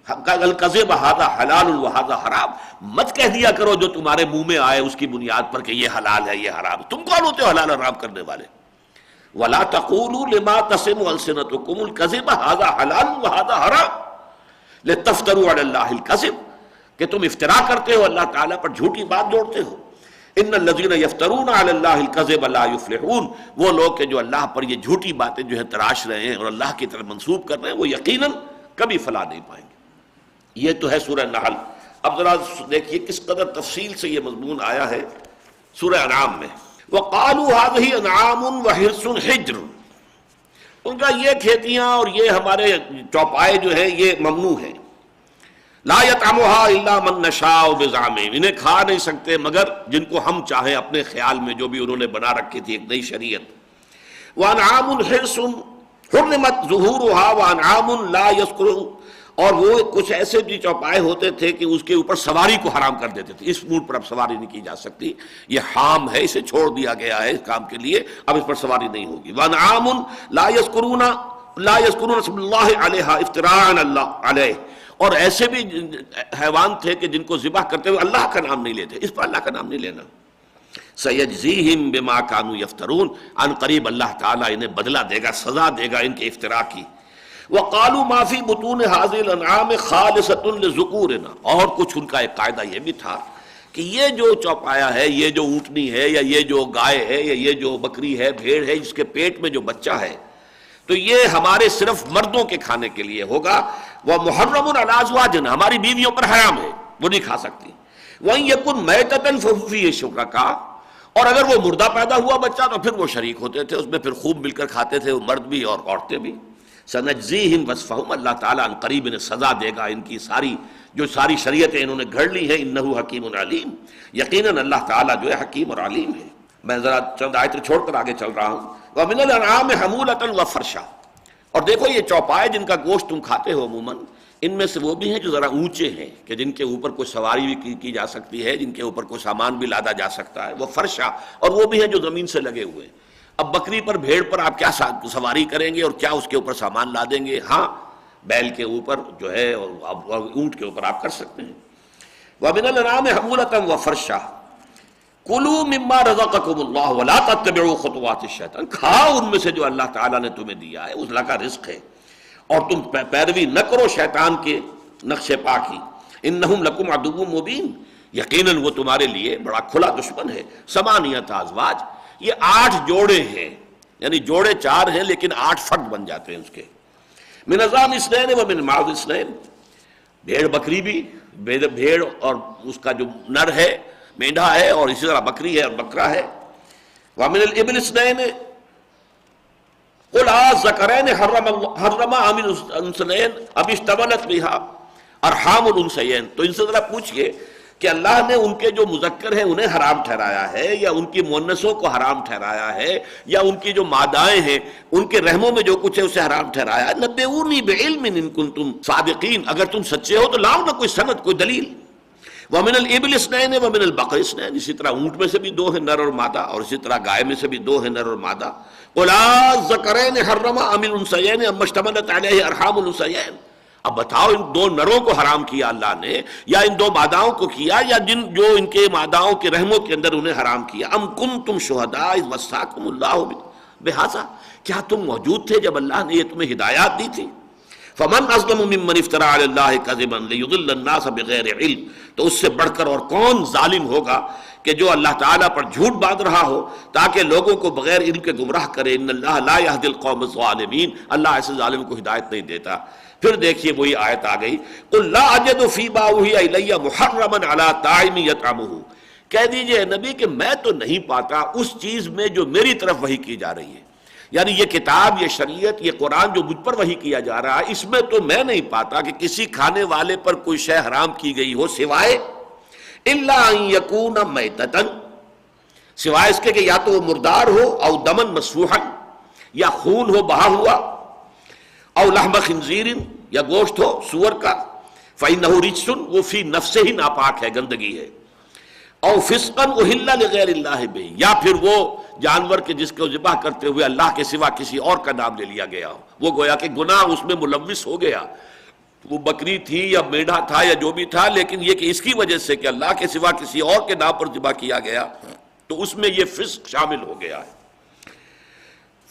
الْكَذِبَ هَذَا حَلَالٌ وَهَذَا حَرَامٌ، مت کہہ دیا کرو جو تمہارے منہ میں آئے اس کی بنیاد پر کہ یہ حلال ہے یہ حرام. تم کون ہوتے ہو حلال حرام کرنے والے؟ وَلَا تَقُولُوا لِمَا تَصِفُ أَلْسِنَتُكُمُ الْكَذِبَ هَذَا حَلَالٌ وَهَذَا حَرَامٌ لِتَفْتَرُوا عَلَى اللَّهِ الْكَذِبَ، کہ تم افترا کرتے ہو اللہ تعالیٰ پر، جھوٹی بات جوڑتے ہو. ان الذین یفترون علی اللہ الکذب لا یفلحون، وہ لوگ کہ جو اللہ پر یہ جھوٹی باتیں جو ہے تراش رہے ہیں اور اللہ کی طرف منسوب کر رہے ہیں، وہ یقیناً کبھی فلاح نہیں پائیں گے. یہ تو ہے سورہ نحل. اب ذرا دیکھیے کس قدر تفصیل سے یہ مضمون آیا ہے سورہ انعام میں. وقالوا هذه انعام وحرث حجر، ان کا یہ کھیتیاں اور یہ ہمارے چوپائے جو ہیں یہ ممنوع ہیں. لا یطعمھا الا من نشاء بزعمہم، انہیں کھا نہیں سکتے مگر جن کو ہم چاہیں اپنے خیال میں، جو بھی انہوں نے بنا رکھی تھی ایک نئی شریعت۔ وانعام حرث حرمت ظہورھا وانعام لا یذکر، اور وہ کچھ ایسے بھی چوپائے ہوتے تھے کہ اس کے اوپر سواری کو حرام کر دیتے تھے، اس اونٹ پر اب سواری نہیں کی جا سکتی، یہ حام ہے، اسے چھوڑ دیا گیا ہے اس کام کے لیے، اب اس پر سواری نہیں ہوگی۔ وانعام لا یذکرون اسم اللہ علیہا افتراء اللہ علیہ، اور ایسے بھی حیوان تھے کہ جن کو ذبح کرتے ہوئے اللہ کا نام نہیں لیتے، اس پر اللہ کا نام نہیں لینا۔ سیجزیہم بما کانوا یفترون، ان قریب اللہ تعالیٰ انہیں بدلہ دے گا، سزا دے گا ان کے افتراء کی۔ وقالوا ما فی بطون هذه الانعام خالصۃ لذکورنا، اور کچھ ان کا ایک قاعدہ یہ بھی تھا کہ یہ جو چوپایا ہے، یہ جو اونٹنی ہے، یا یہ جو گائے ہے، یا یہ جو بکری ہے، بھیڑ ہے، جس کے پیٹ میں جو بچہ ہے، تو یہ ہمارے صرف مردوں کے کھانے کے لیے ہوگا۔ ومحرم علی ازواجنا، ہماری بیویوں پر حرام ہے، وہ نہیں کھا سکتی۔ وَإِن يَكُن مَيْتَةً فَهُمْ فِيهِ شُرَكَاء، اور اگر وہ مردہ پیدا ہوا بچہ تو پھر وہ شریک ہوتے تھے اس میں، پھر خوب مل کر کھاتے تھے، وہ مرد بھی اور عورتیں بھی۔ سنجزیہم وصفہم، اللہ تعالیٰ ان قریب انہیں سزا دے گا ان کی ساری شریعتیں انہوں نے گھڑ لی ہیں۔ انہ حکیم علیم، یقیناً اللہ تعالیٰ جو ہے حکیم اور علیم ہے۔ میں ذرا چند آیتیں چھوڑ کر آگے چل رہا ہوں۔ وَمِنَ الْأَنْعَامِ حَمُولَةً وَفَرْشًا، اور دیکھو یہ چوپائے جن کا گوشت تم کھاتے ہو عموماً، ان میں سے وہ بھی ہیں جو ذرا اونچے ہیں، کہ جن کے اوپر کوئی سواری بھی کی جا سکتی ہے، جن کے اوپر کوئی سامان بھی لادا جا سکتا ہے، وہ فرشا، اور وہ بھی ہیں جو زمین سے لگے ہوئے ہیں۔ اب بکری پر، بھیڑ پر آپ کیا سواری کریں گے اور کیا اس کے اوپر سامان لا دیں گے؟ ہاں بیل کے اوپر جو ہے اور اونٹ کے اوپر آپ کر سکتے ہیں۔ وَمِنَ الْأَنْعَامِ حَمُولَةً وَفَرْشًا کُلُوا مِمَّا رَزَقَكُمُ اللَّهُ وَلَا تَتَّبِعُوا خُطُوَاتِ الشَّيْطَانِ، کھاؤ ان میں سے جو اللہ تعالیٰ نے تمہیں دیا ہے، اس اللہ کا رزق ہے، اور تم پیروی نہ کرو شیطان کے نقش پا کی۔ انہم لکم عدو مبین، یقیناً وہ تمہارے لیے بڑا کھلا دشمن ہے۔ ثمانیۃ ازواج، یہ 8 جوڑے ہیں، یعنی جوڑے 4 ہیں لیکن 8 فرد بن جاتے ہیں اس کے۔ من ازام اثنین و من معاذ اثنین، بھیڑ بکری بھی، بھیڑ اور اس کا جو نر ہے مینڈھا ہے، اور اسی طرح بکری ہے اور بکرا ہے۔ ومن الابل اثنین قل الذکرین حرم ام الانثیین اب اشتملت بها ارحام الانثیین، تو ان سے ذرا پوچھئے کہ اللہ نے ان کے جو مذکر ہیں انہیں حرام ٹھہرایا ہے، یا ان کی مؤنثوں کو حرام ٹھہرایا ہے، یا ان کی جو مادائیں ہیں ان کے رحموں میں جو کچھ ہے اسے حرام ٹھہرایا ہے۔ نبئونی بعلم ان کنتم صادقین، اگر تم سچے ہو تو لاؤ نا کوئی سند، کوئی دلیل۔ ومن الابل اثنین ومن البقر اثنین، اسی طرح اونٹ میں سے بھی 2 ہیں نر اور مادہ، اور اسی طرح گائے میں سے بھی 2 ہیں نر اور مادہ۔ قل الذکرین حرم ام الانثیین اما اشتملت علیہ ارحام الانثیین، اب بتاؤ ان 2 نروں کو حرام کیا اللہ نے، یا ان 2 ماداؤں کو کیا، یا جو ان کے ماداؤں کے رحموں کے اندر انہیں حرام کیا۔ ام کنتم شہداء اذ وصاکم اللہ بہذا، کیا تم موجود تھے جب اللہ نے یہ تمہیں ہدایات دی تھی؟ فمن اظلم ممن افترى على الله كذبا ليضل الناس بغیر علم، تو اس سے بڑھ کر اور کون ظالم ہوگا کہ جو اللہ تعالیٰ پر جھوٹ باندھ رہا ہو تاکہ لوگوں کو بغیر علم کے گمراہ کرے۔ ان اللہ لا يهدي القوم الظالمین، اللہ ایسے ظالم کو ہدایت نہیں دیتا۔ پھر دیکھیے وہی آیت آ گئی، قل لا اجد فيما اوحي الي محرما على طاعم يطعمه، کہہ دیجئے نبی کہ میں تو نہیں پاتا اس چیز میں جو میری طرف وحی کی جا رہی ہے، یعنی یہ کتاب، یہ شریعت، یہ قرآن جو مجھ پر وحی کیا جا رہا ہے، اس میں تو میں نہیں پاتا کہ کسی کھانے والے پر کوئی شے حرام کی گئی ہو، سوائے الا ان یکون میتۃ، سوائے اس کے کہ یا تو وہ مردار ہو، او دمن مسفوحا، یا خون ہو بہا ہوا، او لحم خنزیر، یا گوشت ہو سور کا، فإنہ رجس، وہ فی نفسہ ہی ناپاک ہے، گندگی ہے، او فسقا اہل لغیر اللہ بہ، یا پھر وہ جانور کے جس کو ذبح کرتے ہوئے اللہ کے سوا کسی اور کا نام لے لیا گیا ہو، وہ گویا کہ گناہ اس میں ملوث ہو گیا، وہ بکری تھی یا میڈھا تھا یا جو بھی تھا، لیکن یہ کہ اس کی وجہ سے کہ اللہ کے سوا کسی اور کے نام پر ذبح کیا گیا تو اس میں یہ فسق شامل ہو گیا ہے۔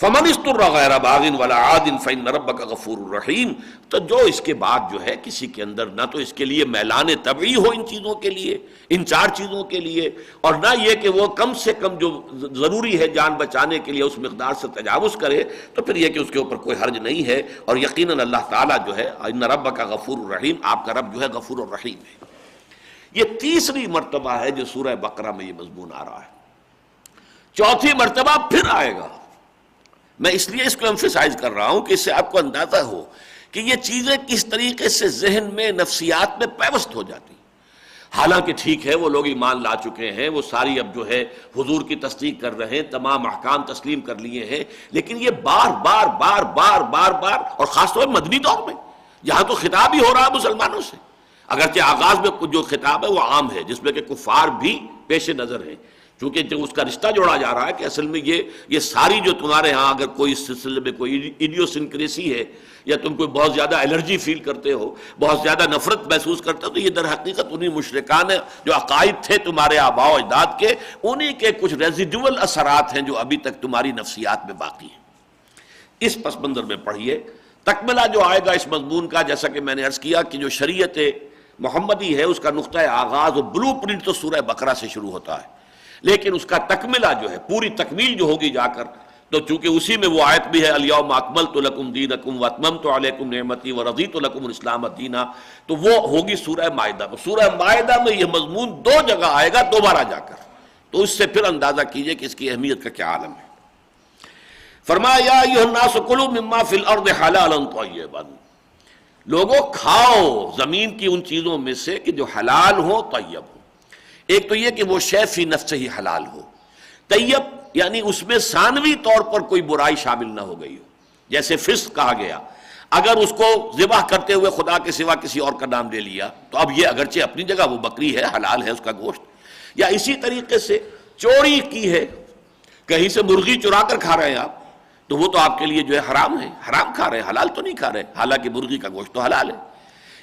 فمن اضطر غیر باغ ولا عاد فإن ربک غفور رحیم، تو جو اس کے بعد جو ہے کسی کے اندر نہ تو اس کے لیے میلان طبعی ہو ان چیزوں کے لیے، ان 4 چیزوں کے لیے، اور نہ یہ کہ وہ کم سے کم جو ضروری ہے جان بچانے کے لیے اس مقدار سے تجاوز کرے، تو پھر یہ کہ اس کے اوپر کوئی حرج نہیں ہے۔ اور یقیناً اللہ تعالیٰ جو ہے ان ربک غفور رحیم، آپ کا رب جو ہے غفور الرحیم ہے۔ یہ تیسری مرتبہ ہے جو سورہ بقرہ میں یہ مضمون آ رہا ہے، چوتھی مرتبہ پھر آئے گا۔ میں اس لیے اس کو ایمفیسائز کر رہا ہوں کہ اس سے آپ کو اندازہ ہو کہ یہ چیزیں کس طریقے سے ذہن میں نفسیات میں پیوست ہو جاتی. حالانکہ ٹھیک ہے وہ لوگ ایمان لا چکے ہیں، وہ ساری اب جو ہے حضور کی تصدیق کر رہے ہیں، تمام احکام تسلیم کر لیے ہیں، لیکن یہ بار بار بار بار بار بار اور خاص طور پر مدنی دور میں جہاں تو خطاب ہی ہو رہا ہے مسلمانوں سے، اگرچہ آغاز میں جو خطاب ہے وہ عام ہے جس میں کہ کفار بھی پیش نظر ہیں، چونکہ جو اس کا رشتہ جوڑا جا رہا ہے کہ اصل میں یہ ساری جو تمہارے ہاں اگر کوئی اس سلسلے میں کوئی ایڈیوسنکریسی ہے یا تم کوئی بہت زیادہ الرجی فیل کرتے ہو، بہت زیادہ نفرت محسوس کرتے ہو، تو یہ در حقیقت انہی مشرکان جو عقائد تھے تمہارے آباء و اجداد کے، انہی کے کچھ ریزیڈول اثرات ہیں جو ابھی تک تمہاری نفسیات میں باقی ہیں. اس پس منظر میں پڑھیے تکملہ جو آئے گا اس مضمون کا، جیسا کہ میں نے عرض کیا کہ جو شریعت محمدی ہے اس کا نقطہ آغاز اور بلو پرنٹ تو سورہ بقرہ سے شروع ہوتا ہے، لیکن اس کا تکملہ جو ہے پوری تکمیل جو ہوگی جا کر، تو چونکہ اسی میں وہ آیت بھی ہے الیوم اکملت لکم دینکم واتممت علیکم نعمتی ورضیت لکم الاسلام دینا، تو وہ ہوگی سورہ مائدہ. سورہ مائدہ میں یہ مضمون 2 جگہ آئے گا دوبارہ جا کر، تو اس سے پھر اندازہ کیجئے کہ اس کی اہمیت کا کیا عالم ہے. فرمایا یا ایھا الناس کلوا مما فی الارض حلالا طیبا، لوگوں کھاؤ زمین کی ان چیزوں میں سے کہ جو حلال ہو طیب ہو. ایک تو یہ کہ وہ شے فی نفس ہی حلال ہو، طیب یعنی اس میں ثانوی طور پر کوئی برائی شامل نہ ہو گئی ہو، جیسے فسق کہا گیا، اگر اس کو ذبح کرتے ہوئے خدا کے سوا کسی اور کا نام لے لیا تو اب یہ اگرچہ اپنی جگہ وہ بکری ہے، حلال ہے اس کا گوشت. یا اسی طریقے سے چوری کی ہے، کہیں سے مرغی چرا کر کھا رہے ہیں آپ، تو وہ تو آپ کے لیے جو ہے حرام ہے، حرام کھا رہے ہیں، حلال تو نہیں کھا رہے، حالانکہ مرغی کا گوشت تو حلال ہے.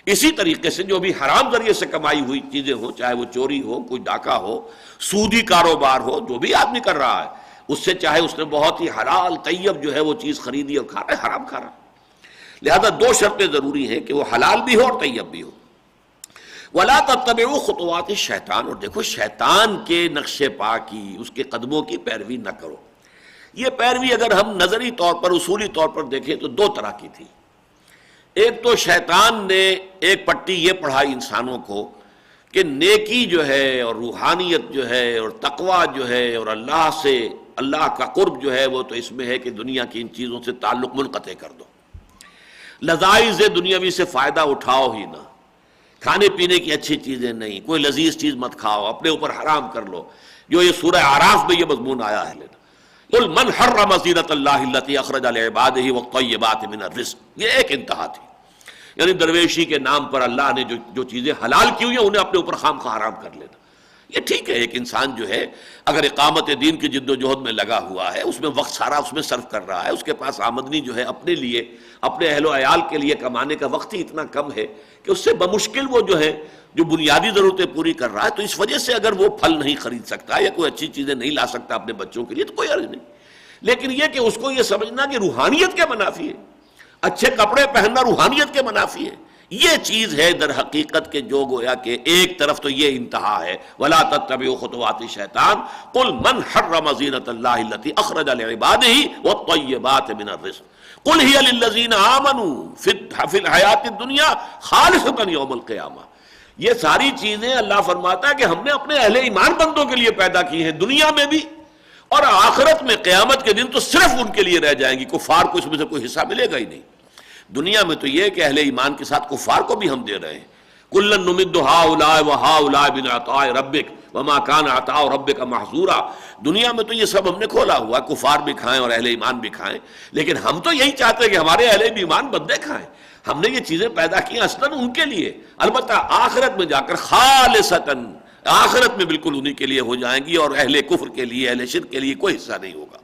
اسی طریقے سے جو بھی حرام ذریعے سے کمائی ہوئی چیزیں ہوں، چاہے وہ چوری ہو، کوئی ڈاکہ ہو، سودی کاروبار ہو، جو بھی آدمی کر رہا ہے اس سے چاہے اس نے بہت ہی حلال طیب جو ہے وہ چیز خریدی اور کھا رہا ہے، حرام کھا رہا ہے. لہذا 2 شرطیں ضروری ہیں کہ وہ حلال بھی ہو اور طیب بھی ہو. وَلَا تَتَّبِعُوا خُطُوَاتِ الشَّيْطَانِ، اور دیکھو شیطان کے نقش پا کی، اس کے قدموں کی پیروی نہ کرو. یہ پیروی اگر ہم نظری طور پر اصولی طور پر دیکھیں تو 2 طرح کی تھی. ایک تو شیطان نے ایک پٹی یہ پڑھائی انسانوں کو کہ نیکی جو ہے اور روحانیت جو ہے اور تقویٰ جو ہے اور اللہ سے اللہ کا قرب جو ہے وہ تو اس میں ہے کہ دنیا کی ان چیزوں سے تعلق منقطع کر دو، لذائذ دنیاوی سے فائدہ اٹھاؤ ہی نہ، کھانے پینے کی اچھی چیزیں نہیں، کوئی لذیذ چیز مت کھاؤ، اپنے اوپر حرام کر لو. جو یہ سورہ اعراف میں یہ مضمون آیا ہے، قل من حرم زینۃ اللہ التی اخرج لعبادہ والطیبات من الرزق، یہ ایک انتہا تھی. یعنی درویشی کے نام پر اللہ نے جو چیزیں حلال کی ہوئی ہیں انہیں اپنے اوپر خام خواہ حرام کر لینا. یہ ٹھیک ہے، ایک انسان جو ہے اگر اقامت دین کی جد و جہد میں لگا ہوا ہے، اس میں وقت سارا اس میں صرف کر رہا ہے، اس کے پاس آمدنی جو ہے اپنے لیے اپنے اہل و عیال کے لیے کمانے کا وقت ہی اتنا کم ہے کہ اس سے بمشکل وہ جو ہے جو بنیادی ضرورتیں پوری کر رہا ہے، تو اس وجہ سے اگر وہ پھل نہیں خرید سکتا یا کوئی اچھی چیزیں نہیں لا سکتا اپنے بچوں کے لیے تو کوئی عرض نہیں. لیکن یہ کہ اس کو یہ سمجھنا کہ روحانیت کے منافی ہے، اچھے کپڑے پہننا روحانیت کے منافی ہے، یہ چیز ہے در حقیقت کے جو گویا کہ ایک طرف تو یہ انتہا ہے وَلَا تَتَّبِعُوا خُطُوَاتِ الشَّيْطَانِ قُلْ مَنْ حَرَّمَ زِينَةَ اللَّهِ الَّتِي أَخْرَجَ لِعِبَادِهِ وَالطَّيِّبَاتِ مِنَ الرِّزْقِ قُلْ هِيَ لِلَّذِينَ آمَنُوا فِي الْحَيَاةِ الدُّنْيَا خَالِصَةً يَوْمَ الْقِيَامَةِ. یہ ساری چیزیں اللہ فرماتا ہے کہ ہم نے اپنے اہل ایمان بندوں کے لیے پیدا کی ہیں، دنیا میں بھی اور آخرت میں قیامت کے دن تو صرف ان کے لیے رہ جائیں گی، کفار کو اس میں سے کوئی حصہ ملے گا ہی نہیں. دنیا میں تو یہ کہ اہل ایمان کے ساتھ کفار کو بھی ہم دے رہے ہیں. کُلًّا نُمِدُّ هَٰؤُلَاءِ وَهَٰؤُلَاءِ مِنْ عَطَاءِ رَبِّكَ وَمَا كَانَ عَطَاءُ رَبِّكَ مَحْظُورًا. دنیا میں تو یہ سب ہم نے کھولا ہوا، کفار بھی کھائیں اور اہل ایمان بھی کھائیں، لیکن ہم تو یہی چاہتے ہیں کہ ہمارے اہل ایمان بندے کھائیں. ہم نے یہ چیزیں پیدا کی اصلاً ان کے لیے، البتہ آخرت میں جا کر خالصتاً، آخرت میں بالکل انہی کے لیے ہو جائیں گی اور اہل کفر کے لیے، اہل شرک کے لیے کوئی حصہ نہیں ہوگا.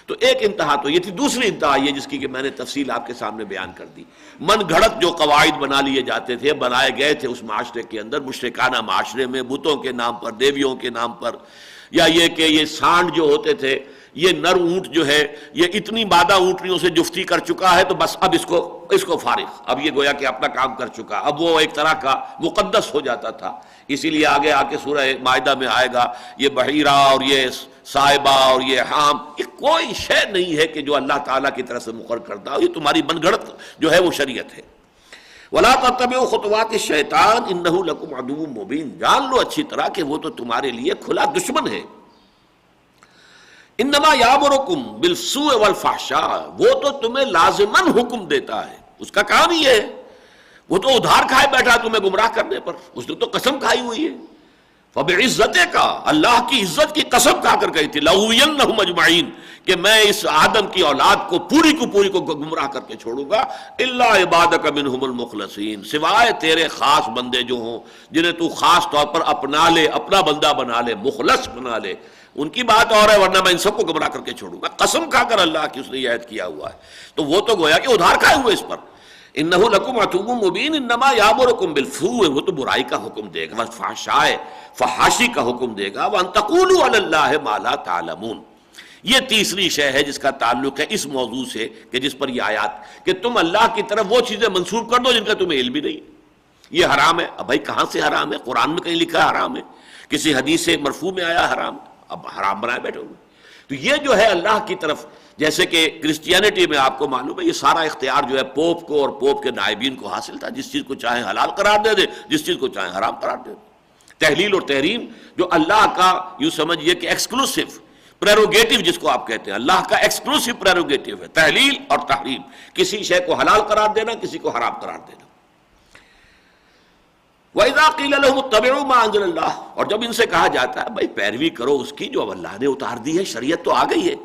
تو ایک انتہا تو یہ تھی. دوسری انتہا یہ جس کی کہ میں نے تفصیل آپ کے سامنے بیان کر دی، من گھڑت جو قواعد بنا لیے جاتے تھے، بنائے گئے تھے اس معاشرے کے اندر، مشرکانہ معاشرے میں، بتوں کے نام پر، دیویوں کے نام پر، یا یہ کہ یہ سانڈ جو ہوتے تھے، یہ نر اونٹ جو ہے یہ اتنی مادہ اونٹنیوں سے جفتی کر چکا ہے تو بس اب اس کو فارغ، اب یہ گویا کہ اپنا کام کر چکا، اب وہ ایک طرح کا مقدس ہو جاتا تھا. اسی لیے آگے آ کے سورہ مائدہ میں آئے گا یہ بحیرہ اور یہ صاحبہ اور یہ حام، یہ کوئی شے نہیں ہے کہ جو اللہ تعالیٰ کی طرف سے مقرر کردہ ہو، یہ تمہاری من گھڑت جو ہے وہ شریعت ہے. وَلَا تَتَّبِعُوا خُطُوَاتِ الشَّيْطَانِ إِنَّهُ لَكُمْ عَدُوٌّ مُّبِينٌ. جان لو اچھی طرح کہ وہ تو تمہارے لیے کھلا دشمن ہے. انما یامرکم بالسوء والفحشاء، وہ تو تمہیں لازماً حکم دیتا ہے اس کا کام ہی ہے، وہ تو ادھار کھائے بیٹھا تمہیں گمراہ کرنے پر، اس نے تو قسم کھائی ہوئی ہے، فبعزتک، اللہ کی عزت کی قسم کھا کر گئی تھی، لأغوینہم اجمعین، کہ میں اس آدم کی اولاد کو پوری کو گمراہ کر کے چھوڑوں گا، الا عبادک منہم المخلصین، سوائے تیرے خاص بندے جو ہوں جنہیں تو خاص طور پر اپنا لے، اپنا بندہ بنا لے، مخلص بنا لے، ان کی بات اور ہے، ورنہ میں ان سب کو گمراہ کر کے چھوڑوں گا، قسم کھا کر اللہ کی اس نے یہ عہد کیا ہوا ہے۔ تو وہ تو گویا کہ ادھار کھائے ہوئے اس پر، انہ لکم عدو مبین انما یامرکم بالسوء، وہ تو برائی کا حکم دے گا، والفحشاء، فحاشی کا حکم دے گا، وان تقولوا علی اللہ ما لا تعلمون۔ یہ تیسری شے ہے جس کا تعلق ہے اس موضوع سے کہ جس پر یہ آیات، کہ تم اللہ کی طرف وہ چیزیں منسوب کر دو جن کا تمہیں علم بھی نہیں، یہ حرام ہے۔ اب بھائی کہاں سے حرام ہے؟ قرآن میں کہیں لکھا ہے حرام ہے، کسی حدیث مرفوع میں آیا حرام، اب حرام بنائے بیٹھے ہوئے۔ تو یہ جو ہے اللہ کی طرف، جیسے کہ کرسچینٹی میں آپ کو معلوم ہے یہ سارا اختیار جو ہے پوپ کو اور پوپ کے نائبین کو حاصل تھا، جس چیز کو چاہیں حلال قرار دے دے، جس چیز کو چاہیں حرام قرار دے دے۔ تحلیل اور تحریم جو اللہ کا یوں سمجھیے کہ ایکسکلوسیو پریروگیٹو جس کو آپ کہتے ہیں، اللہ کا ایکسکلوسیو پریروگیٹو ہے تحلیل اور تحریم، کسی شے کو حلال قرار دینا، کسی کو حرام قرار دینا۔ وَإِذَا قِيلَ لَهُمُ اتَّبِعُوا مَا أَنزَلَ اللَّهُ، اور جب ان سے کہا جاتا ہے بھائی پیروی کرو اس کی جو اب اللہ نے اتار دی ہے، شریعت تو آ گئی ہے،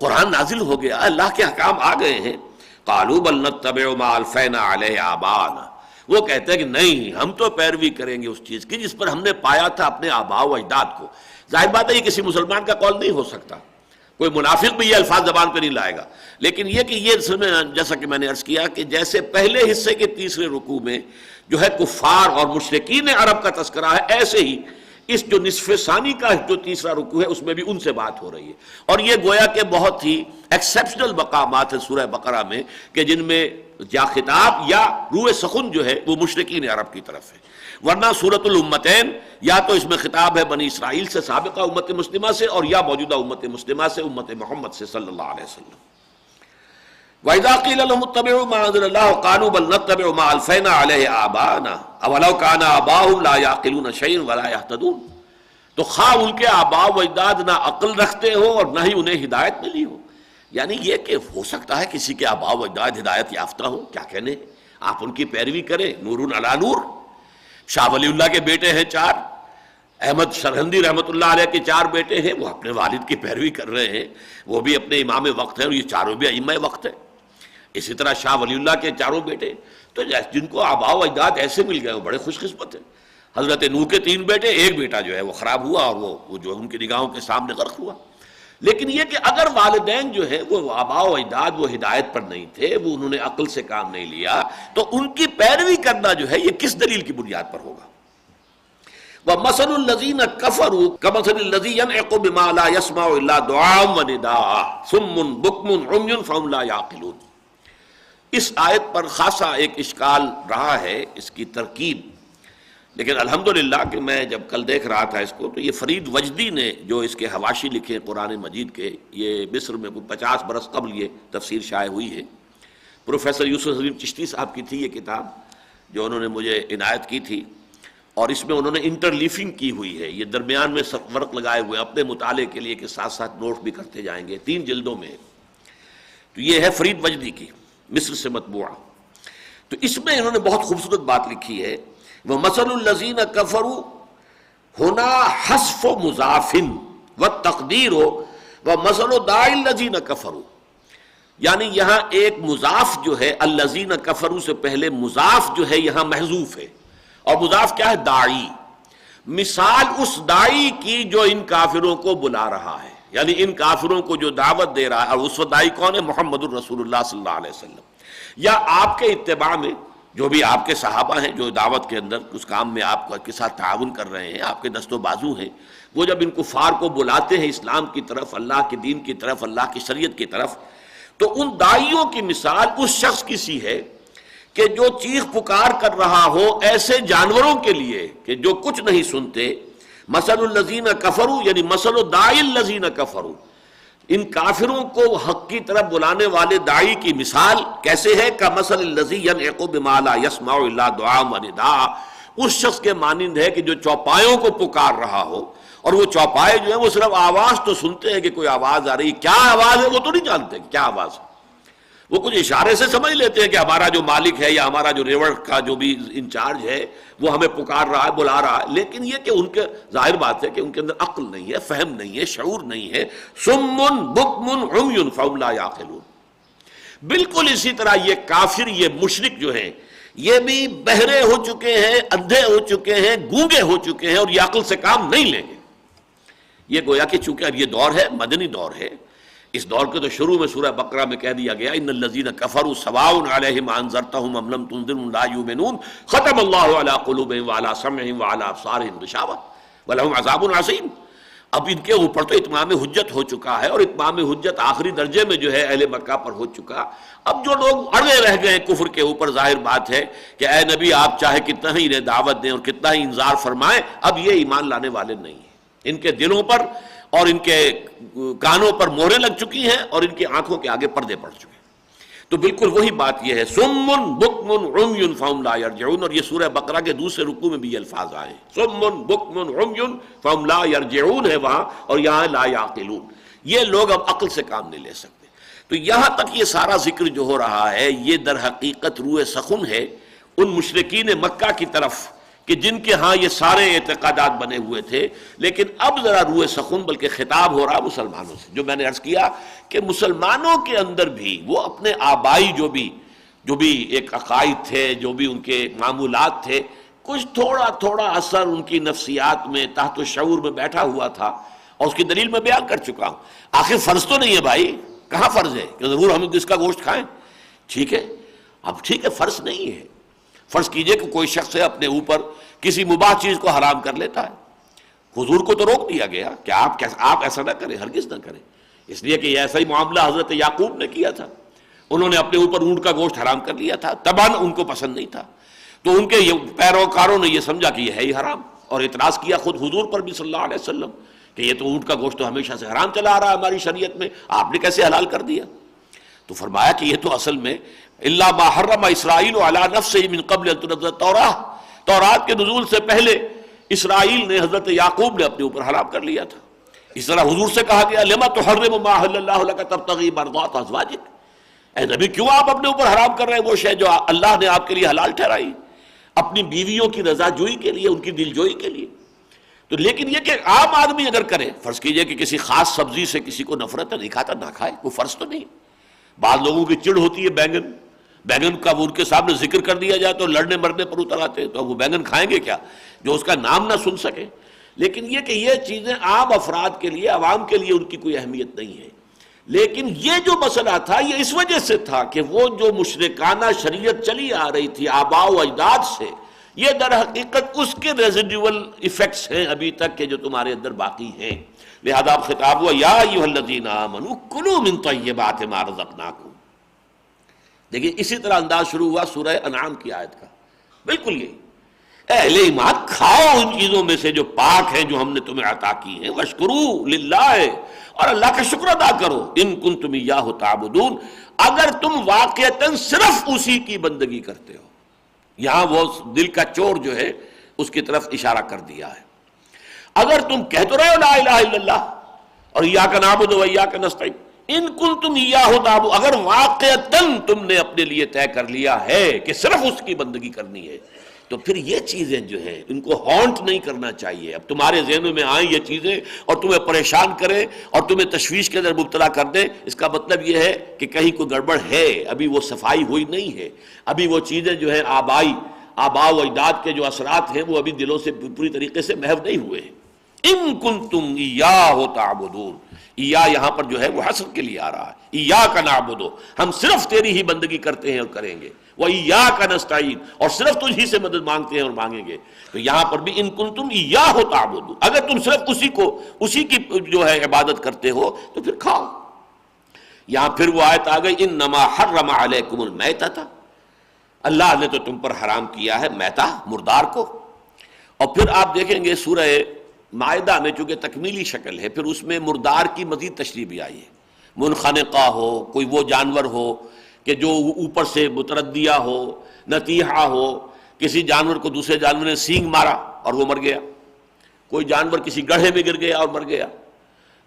قرآن نازل ہو گیا، اللہ کے احکام آ گئے ہیں، قَالُوا بَلْ نَتَّبِعُ مَا أَلْفَيْنَا عَلَيْهِ آبَاءَنَا، وہ کہتے ہیں کہ نہیں ہم تو پیروی کریں گے اس چیز کی جس پر ہم نے پایا تھا اپنے آباء و اجداد کو۔ ظاہر بات ہے یہ کسی مسلمان کا قول نہیں ہو سکتا، کوئی منافق بھی یہ الفاظ زبان پہ نہیں لائے گا، لیکن یہ کہ یہ جیسا کہ میں نے عرض کیا کہ جیسے پہلے حصے کے تیسرے رکوع میں جو ہے کفار اور مشرکین عرب کا تذکرہ ہے، ایسے ہی اس جو نصف ثانی کا جو تیسرا رکوع ہے اس میں بھی ان سے بات ہو رہی ہے، اور یہ گویا کہ بہت ہی ایکسیپشنل مقامات ہیں سورہ بقرہ میں کہ جن میں یا خطاب یا روح سخن جو ہے وہ مشرکین عرب کی طرف ہے، ورنہ سورۃ الامتین یا تو اس میں خطاب ہے بنی اسرائیل سے، سابقہ امت مسلمہ سے، اور یا موجودہ امت مسلمہ سے، امت محمد سے صلی اللہ علیہ وسلم۔ وَإِذَا قِيلَ لَهُمُ اتَّبِعُوا مَا أَنزَلَ اللَّهُ قَالُوا بَلْ نَتَّبِعُ مَا أَلْفَيْنَا عَلَيْهِ آبَاءَنَا أَوَلَوْ كَانَ آبَاؤُهُمْ لَا يَعْقِلُونَ شَيْئًا وَلَا يَهْتَدُونَ، تو خواہ ان کے آباء و اجداد نہ عقل رکھتے ہو اور نہ ہی انہیں ہدایت ملی ہو، یعنی یہ کہ ہو سکتا ہے کسی کے آباء و اجداد ہدایت یافتہ ہو، کیا کہنے، آپ ان کی پیروی کریں، نور علی نور۔ شاہ ولی اللہ کے بیٹے ہیں 4، احمد سرہندی رحمۃ اللہ علیہ کے 4 بیٹے ہیں، وہ اپنے والد کی پیروی کر رہے ہیں، وہ بھی اپنے امام وقت ہیں، اور یہ چاروں بھی ائمہ وقت ہیں۔ اسی طرح شاہ ولی اللہ کے 4 بیٹے، تو جن کو آباء و اجداد ایسے مل گئے وہ بڑے خوش قسمت ہیں۔ حضرت نوح کے 3 بیٹے، ایک بیٹا جو ہے وہ خراب ہوا اور وہ جو ان کی نگاہوں کے سامنے غرق ہوا، لیکن یہ کہ اگر والدین جو ہے وہ آباء و اجداد وہ ہدایت پر نہیں تھے، وہ انہوں نے عقل سے کام نہیں لیا، تو ان کی پیروی کرنا جو ہے یہ کس دلیل کی بنیاد پر ہوگا؟ وَمَثَلُ الَّذِينَ كَفَرُوا كَمَثَلِ الَّذِي يَنْعِقُ بِمَا لَا يَسْمَعُ إِلَّا دُعَاءً وَنِدَاءً صُمٌّ بُكْمٌ عُمْيٌ فَهُمْ لَا يَعْقِلُونَ۔ اس آیت پر خاصا ایک اشکال رہا ہے اس کی ترکیب، لیکن الحمدللہ کہ میں جب کل دیکھ رہا تھا اس کو تو یہ فرید وجدی نے جو اس کے حواشی لکھے قرآن مجید کے، یہ مصر میں 50 برس قبل یہ تفسیر شائع ہوئی ہے، پروفیسر یوسف حلیم چشتی صاحب کی تھی یہ کتاب جو انہوں نے مجھے عنایت کی تھی، اور اس میں انہوں نے انٹرلیفنگ کی ہوئی ہے، یہ درمیان میں ورق لگائے ہوئے اپنے مطالعے کے لیے کہ ساتھ ساتھ نوٹ بھی کرتے جائیں گے، 3 جلدوں میں، تو یہ ہے فرید وجدی کی مصر سے مطبوعہ۔ تو اس میں انہوں نے بہت خوبصورت بات لکھی ہے، وَمَثَلُ الَّذِينَ كَفَرُوا هُنَا حَذْفُ مُضَافٍ وَالتَّقْدِيرُ وَمَثَلُ دَاعِي الَّذِينَ كَفَرُوا، یعنی یہاں ایک مضاف جو ہے الَّذِينَ كَفَرُوا سے پہلے مضاف جو ہے یہاں محذوف ہے، اور مضاف کیا ہے؟ داعی، مثال اس داعی کی جو ان کافروں کو بلا رہا ہے، یعنی ان کافروں کو جو دعوت دے رہا ہے، اور اس وقت داعی کون ہے؟ محمد الرسول اللہ صلی اللہ علیہ وسلم، یا آپ کے اتباع میں جو بھی آپ کے صحابہ ہیں جو دعوت کے اندر اس کام میں آپ کے ساتھ تعاون کر رہے ہیں، آپ کے دست و بازو ہیں، وہ جب ان کفار کو بلاتے ہیں اسلام کی طرف، اللہ کے دین کی طرف، اللہ کی شریعت کی طرف، تو ان داعیوں کی مثال اس شخص کی سی ہے کہ جو چیخ پکار کر رہا ہو ایسے جانوروں کے لیے کہ جو کچھ نہیں سنتے۔ مثل الذین کفروا یعنی مثل داعی الذین کفروا، ان کافروں کو حق کی طرف بلانے والے داعی کی مثال کیسے ہے؟ کمثل الذی ینعق بما لا یسمع الا دعاء ونداء، اس شخص کے مانند ہے کہ جو چوپایوں کو پکار رہا ہو، اور وہ چوپائے جو ہیں وہ صرف آواز تو سنتے ہیں کہ کوئی آواز آ رہی، کیا آواز ہے وہ تو نہیں جانتے کہ کیا آواز ہے، وہ کچھ اشارے سے سمجھ لیتے ہیں کہ ہمارا جو مالک ہے یا ہمارا جو ریوڑ کا جو بھی انچارج ہے وہ ہمیں پکار رہا ہے، بلا رہا ہے، لیکن یہ کہ ان کے ظاہر بات ہے کہ ان کے اندر عقل نہیں ہے، فہم نہیں ہے، شعور نہیں ہے. صم بکم عمی فهم لا یعقلون. بالکل اسی طرح یہ کافر، یہ مشرک جو ہیں، یہ بھی بہرے ہو چکے ہیں، اندھے ہو چکے ہیں، گونگے ہو چکے ہیں، اور یہ عقل سے کام نہیں لیں گے. یہ گویا کہ چونکہ اب یہ دور ہے، مدنی دور ہے، اس دور کے تو شروع میں سورہ بقرہ میں کہہ دیا گیا ان الذین کفروا سواء علیہم انذرتہم ام لم تنذرہم لا یؤمنون ختم اللہ علی قلوبہم وعلی سمعہم وعلی ابصارہم غشاوہ ولہم عذاب عظیم. اب ان کے اوپر تو اتمام حجت ہو چکا ہے، اور اتمام حجت آخری درجے میں جو ہے اہل مکہ پر ہو چکا. اب جو لوگ اڑے رہ گئے کفر کے اوپر، ظاہر بات ہے کہ اے نبی آپ چاہے کتنا ہی انہیں دعوت دیں اور کتنا ہی انذار فرمائیں، اب یہ ایمان لانے والے نہیں ہیں. ان کے دلوں پر اور ان کے کانوں پر مہریں لگ چکی ہیں، اور ان کی آنکھوں کے آگے پردے پڑ چکے ہیں. تو بالکل وہی بات یہ ہے، صم بکم عمی فهم لا یرجعون. اور یہ سورہ بقرہ کے دوسرے رکوع میں بھی یہ الفاظ آئے، صم بکم عمی فهم لا یرجعون ہے وہاں، اور یہاں لا یعقلون. یہ لوگ اب عقل سے کام نہیں لے سکتے. تو یہاں تک یہ سارا ذکر جو ہو رہا ہے، یہ در حقیقت روح سخن ہے ان مشرکین مکہ کی طرف کہ جن کے ہاں یہ سارے اعتقادات بنے ہوئے تھے. لیکن اب ذرا روح سخن بلکہ خطاب ہو رہا مسلمانوں سے. جو میں نے عرض کیا کہ مسلمانوں کے اندر بھی وہ اپنے آبائی جو بھی ایک عقائد تھے، جو بھی ان کے معمولات تھے، کچھ تھوڑا تھوڑا اثر ان کی نفسیات میں تحت الشعور میں بیٹھا ہوا تھا، اور اس کی دلیل میں بیان کر چکا ہوں. آخر فرض تو نہیں ہے بھائی، کہاں فرض ہے کہ ضرور ہم اس کا گوشت کھائیں؟ ٹھیک ہے، اب ٹھیک ہے، فرض نہیں ہے. فرض کیجئے کہ کوئی شخص اپنے اوپر کسی مباح چیز کو حرام کر لیتا ہے. حضور کو تو روک دیا گیا کہ آپ ایسا نہ کریں، ہرگز نہ کریں، اس لیے کہ یہ ایسا ہی معاملہ حضرت یعقوب نے کیا تھا. انہوں نے اپنے اوپر اونٹ کا گوشت حرام کر لیا تھا، طبعاً ان کو پسند نہیں تھا. تو ان کے پیروکاروں نے یہ سمجھا کہ یہ ہے ہی حرام، اور اعتراض کیا خود حضور پر بھی صلی اللہ علیہ وسلم کہ یہ تو اونٹ کا گوشت تو ہمیشہ سے حرام چلا آ رہا ہے ہماری شریعت میں، آپ نے کیسے حلال کر دیا؟ تو فرمایا کہ یہ تو اصل میں الا ما حرم اسرائیل علی نفسہ من قبل ان تنزل التوراۃ، تورات کے نزول سے پہلے اسرائیل نے، حضرت یعقوب نے اپنے اوپر حرام کر لیا تھا. اس طرح حضور سے کہا گیا لما تحرم ما احل اللہ لک تبتغی مرضات ازواجک، اے نبی کیوں آپ اپنے اوپر حرام کر رہے ہیں وہ شے جو اللہ نے آپ کے لیے حلال ٹھہرائی، اپنی بیویوں کی رضا جوئی کے لیے، ان کی دل جوئی کے لیے. تو لیکن یہ کہ عام آدمی اگر کرے، فرض کیجئے کہ کسی خاص سبزی سے کسی کو نفرت ہے، نہیں کھاتا نہ کھائے، وہ فرض تو نہیں. بعض لوگوں کی چڑ ہوتی ہے بیگن کا وہ ان کے سامنے ذکر کر دیا جائے تو لڑنے مرنے پر اتر آتے ہیں، تو اب وہ بیگن کھائیں گے کیا جو اس کا نام نہ سن سکے. لیکن یہ کہ یہ چیزیں عام افراد کے لیے، عوام کے لیے ان کی کوئی اہمیت نہیں ہے. لیکن یہ جو مسئلہ تھا یہ اس وجہ سے تھا کہ وہ جو مشرکانہ شریعت چلی آ رہی تھی آباء و اجداد سے، یہ در حقیقت اس کے ریزیڈیول ایفیکٹس ہیں ابھی تک کہ جو تمہارے اندر باقی ہیں. لہذا اب خطاب ہوا یا ایھا الذین آمنوا کلوا من طیبات ما رزقناکم. دیکھیں اسی طرح انداز شروع ہوا سورہ انعام کی آیت کا، بالکل یہ اہل ایمان کھاؤ ان چیزوں میں سے جو پاک ہیں جو ہم نے تمہیں عطا کی ہیں، واشکروا للہ، اور اللہ کا شکر ادا کرو، ان کنتم ایاہ تعبدون، اگر تم واقعتاً صرف اسی کی بندگی کرتے ہو. یہاں وہ دل کا چور جو ہے اس کی طرف اشارہ کر دیا ہے. اگر تم کہہ تو رہے ہو لا الہ الا اللہ اور ایاک نعبد و ایاک نستعین، ان کنتم ایاہ تعبدون، اگر واقعتاً تم نے اپنے لیے طے کر لیا ہے کہ صرف اس کی بندگی کرنی ہے، تو پھر یہ چیزیں جو ہیں ان کو ہانٹ نہیں کرنا چاہیے. اب تمہارے ذہنوں میں آئیں یہ چیزیں اور تمہیں پریشان کریں اور تمہیں تشویش کے اندر مبتلا کر دیں، اس کا مطلب یہ ہے کہ کہیں کوئی گڑبڑ ہے، ابھی وہ صفائی ہوئی نہیں ہے، ابھی وہ چیزیں جو ہیں آباء و اجداد کے جو اثرات ہیں وہ ابھی دلوں سے پوری طریقے سے محو نہیں ہوئے ہیں. ان کنتم ایاہ تعبدون، ایا یہاں پر جو ہے وہ حسر کے لیے آ رہا ہے، ایاک نعبد، ہم صرف تیری ہی بندگی کرتے ہیں اور کریں گے، وَإِيَّاكَ نَسْتَعِينُ، اور صرف تجھ ہی سے مدد مانگتے ہیں اور مانگیں گے. تو یہاں پر بھی ان کنتم ایاہ تعبدون، اگر تم صرف اسی کی جو ہے عبادت کرتے ہو تو پھر کھاؤ. یہاں پھر وہ آیت آ گئی انما حرم علیکم المیتۃ، اللہ نے تو تم پر حرام کیا ہے میتہ، مردار کو. اور پھر آپ دیکھیں گے سورہ مائدہ میں چونکہ تکمیلی شکل ہے، پھر اس میں مردار کی مزید تشریح بھی آئی ہے. منخنقہ ہو، کوئی وہ جانور ہو کہ جو اوپر سے متردیہ ہو، نتیحہ ہو، کسی جانور کو دوسرے جانور نے سینگ مارا اور وہ مر گیا، کوئی جانور کسی گڑھے میں گر گیا اور مر گیا،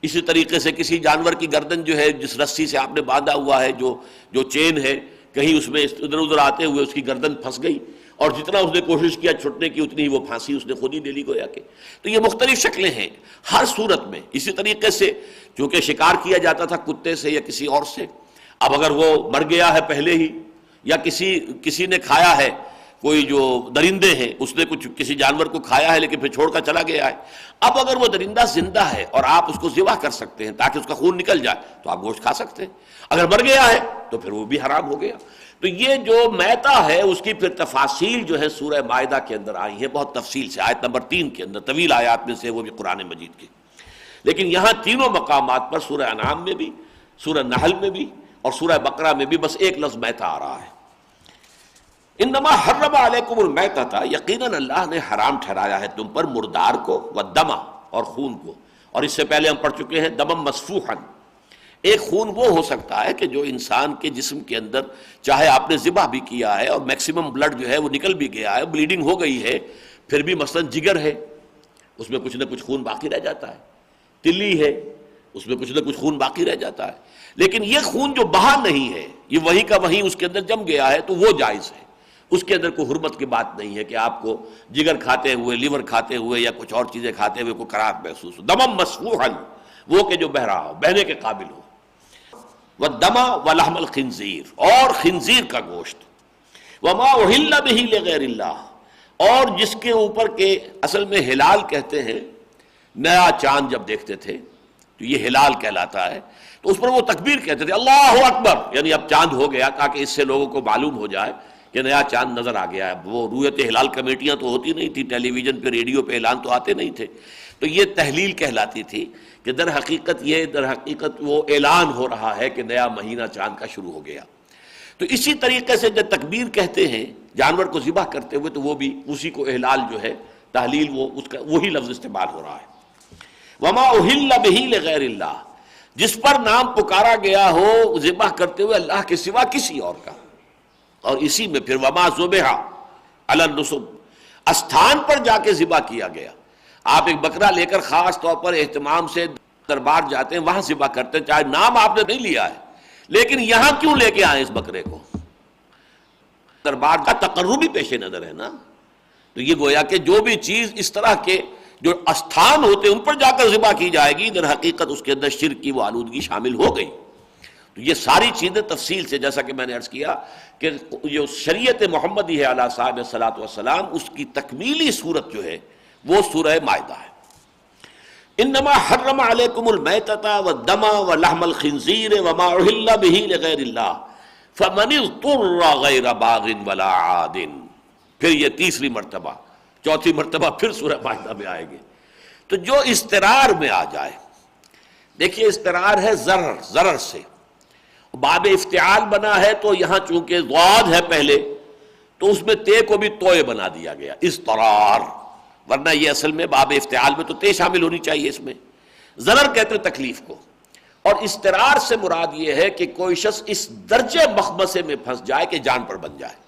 اسی طریقے سے کسی جانور کی گردن جو ہے جس رسی سے آپ نے باندھا ہوا ہے، جو چین ہے، کہیں اس میں ادھر ادھر آتے ہوئے اس کی گردن پھنس گئی، اور جتنا اس نے کوشش کیا چھٹنے کی اتنی ہی وہ پھانسی اس نے خود ہی لے لی گویا کہ۔ تو یہ مختلف شکلیں ہیں ہر صورت میں۔ اسی طریقے سے چونکہ شکار کیا جاتا تھا کتے سے یا کسی اور سے، اب اگر وہ مر گیا ہے پہلے ہی، یا کسی نے کھایا ہے، کوئی جو درندے ہیں اس نے کسی جانور کو کھایا ہے لیکن پھر چھوڑ کر چلا گیا ہے، اب اگر وہ درندہ زندہ ہے اور آپ اس کو ذبح کر سکتے ہیں تاکہ اس کا خون نکل جائے تو آپ گوشت کھا سکتے ہیں، اگر مر گیا ہے تو پھر وہ بھی حرام ہو گیا۔ تو یہ جو میتہ ہے اس کی پھر تفاصیل جو ہے سورہ مائدہ کے اندر آئی ہے بہت تفصیل سے، آیت نمبر 3 کے اندر، طویل آیات میں سے وہ بھی قرآن مجید کی، لیکن یہاں تینوں مقامات پر سورہ انعام میں بھی، سورہ نحل میں بھی اور سورہ بقرہ میں بھی بس ایک لفظ میتہ آ رہا ہے۔ انما حرم علیکم المیتۃ، یقیناً اللہ نے حرام ٹھہرایا ہے تم پر مردار کو، والدم، اور خون کو، اور اس سے پہلے ہم پڑھ چکے ہیں دمم مسفوحا۔ ایک خون وہ ہو سکتا ہے کہ جو انسان کے جسم کے اندر چاہے آپ نے ذبح بھی کیا ہے اور میکسیمم بلڈ جو ہے وہ نکل بھی گیا ہے، بلیڈنگ ہو گئی ہے، پھر بھی مثلا جگر ہے اس میں کچھ نہ کچھ خون باقی رہ جاتا ہے، تلی ہے اس میں کچھ نہ کچھ خون باقی رہ جاتا ہے، لیکن یہ خون جو بہا نہیں ہے، یہ وہیں کا وہیں اس کے اندر جم گیا ہے تو وہ جائز ہے، اس کے اندر کوئی حرمت کی بات نہیں ہے کہ آپ کو جگر کھاتے ہوئے، لیور کھاتے ہوئے یا کچھ اور چیزیں کھاتے ہوئے کوئی کراہت محسوس ہو۔ دمم مسفوحا، وہ کہ جو بہ رہا ہو، بہنے کے قابل ہو۔ والدم ولحم الخنزیر، اور خنزیر کا گوشت، وما اہل بہ لغیر اللہ، اور جس کے اوپر کے اصل میں ہلال کہتے ہیں، نیا چاند جب دیکھتے تھے تو یہ ہلال کہلاتا ہے، تو اس پر وہ تکبیر کہتے تھے اللہ اکبر، یعنی اب چاند ہو گیا، تاکہ اس سے لوگوں کو معلوم ہو جائے کہ نیا چاند نظر آ گیا ہے۔ وہ رویت ہلال کمیٹیاں تو ہوتی نہیں تھی، ٹیلی ویژن پہ ریڈیو پہ اعلان تو آتے نہیں تھے، تو یہ تحلیل کہلاتی تھی کہ در حقیقت وہ اعلان ہو رہا ہے کہ نیا مہینہ چاند کا شروع ہو گیا۔ تو اسی طریقے سے جب تکبیر کہتے ہیں جانور کو ذبح کرتے ہوئے تو وہ بھی اسی کو احلال جو ہے تحلیل، وہ اس کا وہی لفظ استعمال ہو رہا ہے۔ وما اہل بہ لغیر اللہ، جس پر نام پکارا گیا ہو ذبح کرتے ہوئے اللہ کے سوا کسی اور کا، اور اسی میں پھر وما ذبح علی النصب، استھان پر جا کے ذبح کیا گیا۔ آپ ایک بکرا لے کر خاص طور پر اہتمام سے دربار جاتے ہیں، وہاں ذبح کرتے ہیں، چاہے نام آپ نے نہیں لیا ہے، لیکن یہاں کیوں لے کے آئے اس بکرے کو؟ دربار کا تقربی پیش نظر ہے نا۔ تو یہ گویا کہ جو بھی چیز اس طرح کے جو استھان ہوتے ہیں ان پر جا کر ذبح کی جائے گی، در حقیقت اس کے اندر شرک کی وہ آلودگی شامل ہو گئی۔ تو یہ ساری چیزیں تفصیل سے، جیسا کہ میں نے عرض کیا کہ جو شریعت محمدی ہے علیہ صاحب الصلاۃ والسلام، اس کی تکمیلی صورت جو ہے وہ سورہ مائدہ ہے۔ انما حرم علیکم المیتۃ والدم ولحم الخنزیر وما اہل بہ لغیر اللہ فمن اضطر غیر باغ ولا عاد۔ پھر یہ تیسری مرتبہ، چوتھی مرتبہ پھر سورہ مائدہ میں آئے گی۔ تو جو استرار میں آ جائے، دیکھیے استرار ہے ضرر سے، باب افتعال بنا ہے تو یہاں چونکہ ضاد ہے پہلے تو اس میں تے کو بھی توئے بنا دیا گیا، استرار، ورنہ یہ اصل میں باب افتعال میں تو تے شامل ہونی چاہیے اس میں۔ ضرر کہتے ہیں تکلیف کو، اور استرار سے مراد یہ ہے کہ کوئی شخص اس درجے مخمصے میں پھنس جائے کہ جان پر بن جائے۔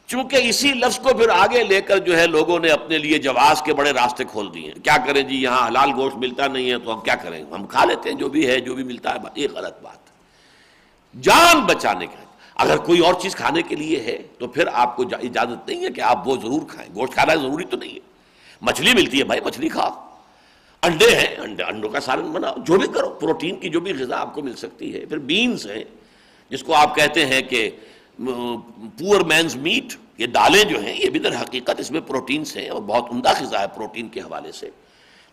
چونکہ اسی لفظ کو پھر آگے لے کر جو ہے لوگوں نے اپنے لیے جواز کے بڑے راستے کھول دیے ہیں۔ کیا کریں جی، یہاں حلال گوشت ملتا نہیں ہے تو ہم کیا کریں، ہم کھا لیتے ہیں جو بھی ہے، جو بھی ملتا ہے۔ یہ غلط بات، جان بچانے کا، اگر کوئی اور چیز کھانے کے لیے ہے تو پھر آپ کو اجازت نہیں ہے کہ آپ وہ ضرور کھائیں۔ گوشت کھانا ضروری تو نہیں ہے، مچھلی ملتی ہے بھائی مچھلی کھاؤ، انڈے ہیں انڈوں کا سالن بناؤ، جو بھی کرو، پروٹین کی جو بھی غذا آپ کو مل سکتی ہے۔ پھر بینز ہیں جس کو آپ کہتے ہیں کہ پور مینز میٹ، یہ دالیں جو ہیں یہ بھی در حقیقت اس میں پروٹینز ہیں اور بہت عمدہ غذا ہے پروٹین کے حوالے سے،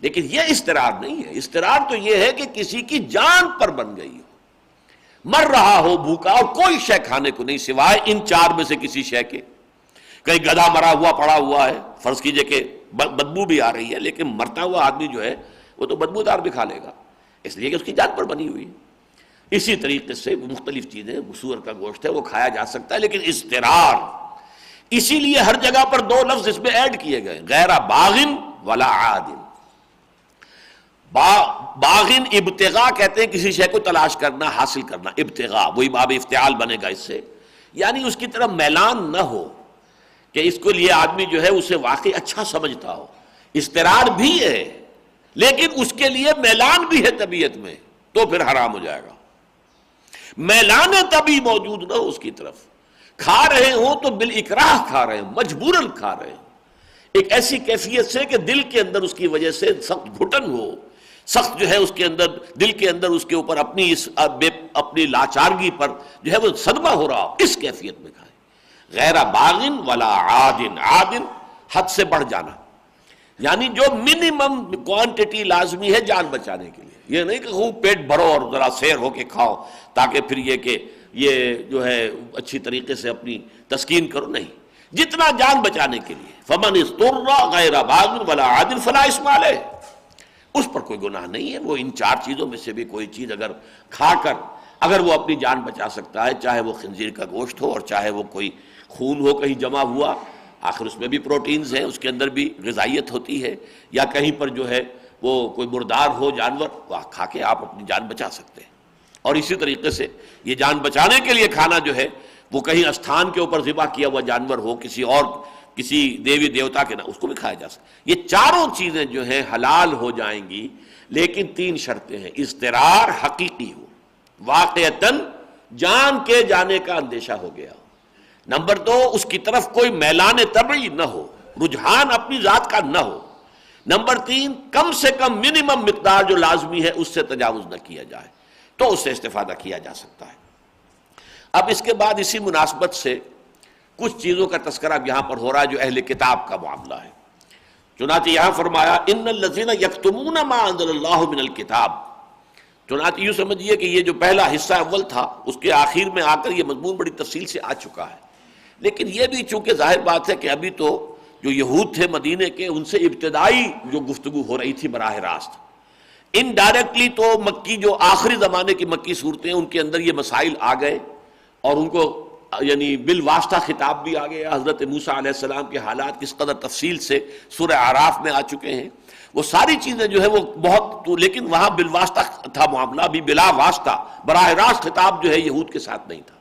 لیکن یہ استرار نہیں ہے۔ استرار تو یہ ہے کہ کسی کی جان پر بن گئی ہو، مر رہا ہو بھوکا اور کوئی شے کھانے کو نہیں سوائے ان چار میں سے کسی شے کے۔ کہیں گدھا مرا ہوا پڑا ہوا ہے، فرض کیجئے کہ بدبو بھی آ رہی ہے، لیکن مرتا ہوا آدمی جو ہے وہ تو بدبو دار بھی کھا لے گا، اس لیے کہ اس کی جان پر بنی ہوئی ہے۔ اسی طریقے سے مختلف چیزیں، سور کا گوشت ہے وہ کھایا جا سکتا ہے، لیکن استرار، اسی لیے ہر جگہ پر دو لفظ اس میں ایڈ کیے گئے، غیر باغن ولا عاد۔ باغن ابتغاء کہتے ہیں کسی شے کو تلاش کرنا، حاصل کرنا، ابتغاء، وہی باب افتعال بنے گا اس سے، یعنی اس کی طرف میلان نہ ہو کہ اس کو لیے آدمی جو ہے اسے واقعی اچھا سمجھتا ہو۔ استرار بھی ہے لیکن اس کے لیے میلان بھی ہے طبیعت میں تو پھر حرام ہو جائے گا. میلان طبی موجود نہ ہو اس کی طرف، کھا رہے ہوں تو بالاکراہ کھا رہے ہیں، مجبوراً کھا رہے ہیں، ایک ایسی کیفیت سے کہ دل کے اندر اس کی وجہ سے سخت گھٹن ہو، سخت جو ہے اس کے اندر، دل کے اندر اس کے اوپر اپنی لاچارگی پر جو ہے وہ صدمہ ہو رہا ہو، اس کیفیت میں کھائیں. غیر باغن ولا عادن، عادن حد سے بڑھ جانا، یعنی جو منیمم کوانٹٹی لازمی ہے جان بچانے کے لیے. یہ نہیں کہ خوب پیٹ بھرو اور ذرا سیر ہو کے کھاؤ تاکہ پھر یہ کہ یہ جو ہے اچھی طریقے سے اپنی تسکین کرو، نہیں، جتنا جان بچانے کے لیے. فمن اضطر غیر باغ ولا عاد فلا اثم علیہ، اس پر کوئی گناہ نہیں ہے. وہ ان چار چیزوں میں سے بھی کوئی چیز اگر کھا کر اگر وہ اپنی جان بچا سکتا ہے، چاہے وہ خنزیر کا گوشت ہو اور چاہے وہ کوئی خون ہو کہیں جمع ہوا، آخر اس میں بھی پروٹینز ہیں، اس کے اندر بھی غذائیت ہوتی ہے، یا کہیں پر جو ہے وہ کوئی مردار ہو جانور، وہ کھا کے آپ اپنی جان بچا سکتے ہیں. اور اسی طریقے سے یہ جان بچانے کے لیے کھانا جو ہے وہ کہیں استھان کے اوپر ذبح کیا ہوا جانور ہو، کسی دیوی دیوتا کے نام، اس کو بھی کھایا جا سکتا. یہ چاروں چیزیں جو ہیں حلال ہو جائیں گی، لیکن 3 شرطیں ہیں. اضطرار حقیقی ہو، واقعتاً جان کے جانے کا اندیشہ ہو گیا ہو. نمبر 2، اس کی طرف کوئی میلان طبعی نہ ہو، رجحان اپنی ذات کا نہ ہو. نمبر 3، کم سے کم منیمم مقدار جو لازمی ہے اس سے تجاوز نہ کیا جائے، تو اس سے استفادہ کیا جا سکتا ہے. اب اس کے بعد اسی مناسبت سے کچھ چیزوں کا تذکرہ یہاں پر ہو رہا ہے جو اہل کتاب کا معاملہ ہے. چنانچہ یہاں فرمایا ان الذین یکتمون ما انزل اللہ من الکتاب. چنانچہ یوں سمجھیے کہ یہ جو پہلا حصہ اول تھا اس کے آخر میں آ کر یہ مضمون بڑی تفصیل سے آ چکا ہے. لیکن یہ بھی چونکہ ظاہر بات ہے کہ ابھی تو جو یہود تھے مدینے کے، ان سے ابتدائی جو گفتگو ہو رہی تھی براہ راست، انڈائریکٹلی تو مکی جو آخری زمانے کی مکی صورتیں ان کے اندر یہ مسائل آ گئے اور ان کو یعنی بالواسطہ خطاب بھی آ گیا. حضرت موسیٰ علیہ السلام کے حالات کس قدر تفصیل سے سورہ اعراف میں آ چکے ہیں، وہ ساری چیزیں جو ہے وہ بہت، لیکن وہاں بالواسطہ تھا معاملہ، بھی بلا واسطہ براہ راست خطاب جو ہے یہود کے ساتھ نہیں تھا.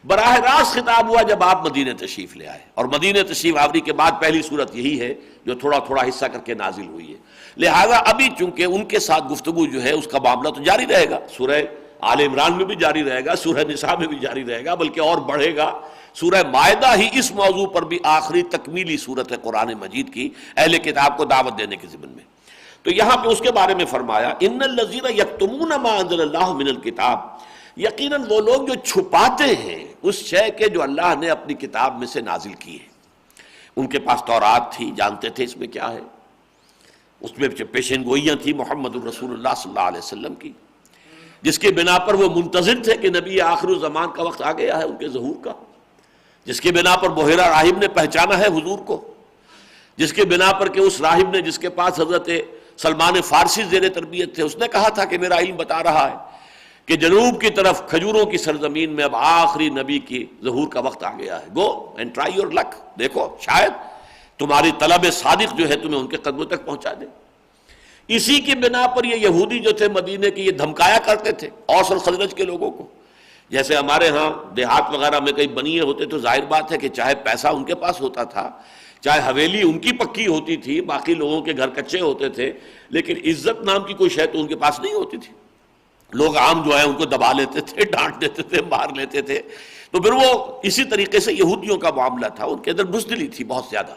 براہ راست خطاب ہوا جب آپ مدینہ تشریف لے آئے، اور مدینہ تشریف آوری کے بعد پہلی صورت یہی ہے جو تھوڑا تھوڑا حصہ کر کے نازل ہوئی ہے. لہذا ابھی چونکہ ان کے ساتھ گفتگو جو ہے اس کا معاملہ تو جاری رہے گا، سورہ آل عمران میں بھی جاری رہے گا، سورہ نساء میں بھی جاری رہے گا، بلکہ اور بڑھے گا. سورہ مائدہ ہی اس موضوع پر بھی آخری تکمیلی صورت ہے قرآن مجید کی اہل کتاب کو دعوت دینے کے ضمن میں. تو یہاں پہ اس کے بارے میں فرمایا ان الذین یکتمون ما انزل اللہ من الکتاب، یقیناً وہ لوگ جو چھپاتے ہیں اس شے کے جو اللہ نے اپنی کتاب میں سے نازل کی ہے. ان کے پاس تورات تھی، جانتے تھے اس میں کیا ہے، اس میں پیشین گوئیاں تھی محمد الرسول اللہ صلی اللہ علیہ وسلم کی، جس کے بنا پر وہ منتظر تھے کہ نبی آخر الزمان کا وقت آ گیا ہے ان کے ظہور کا، جس کے بنا پر بحیرہ راہب نے پہچانا ہے حضور کو، جس کے بنا پر کہ اس راہب نے جس کے پاس حضرت سلمان فارسی زیر تربیت تھے، اس نے کہا تھا کہ میرا علم بتا رہا ہے کہ جنوب کی طرف کھجوروں کی سرزمین میں اب آخری نبی کی ظہور کا وقت آ گیا ہے. گو اینڈ ٹرائی یور لک، دیکھو شاید تمہاری طلب صادق جو ہے تمہیں ان کے قدموں تک پہنچا دے. اسی کی بنا پر یہ یہودی جو تھے مدینے کے، یہ دھمکایا کرتے تھے اوس اور خزرج کے لوگوں کو. جیسے ہمارے ہاں دیہات وغیرہ میں کئی بنیے ہوتے تو ظاہر بات ہے کہ چاہے پیسہ ان کے پاس ہوتا تھا، چاہے حویلی ان کی پکی ہوتی تھی، باقی لوگوں کے گھر کچے ہوتے تھے، لیکن عزت نام کی کوئی شے تو ان کے پاس نہیں ہوتی تھی. لوگ عام جو ہے ان کو دبا لیتے تھے، ڈانٹ دیتے تھے، مار لیتے تھے. تو پھر وہ اسی طریقے سے یہودیوں کا معاملہ تھا، ان کے اندر بزدلی تھی بہت زیادہ.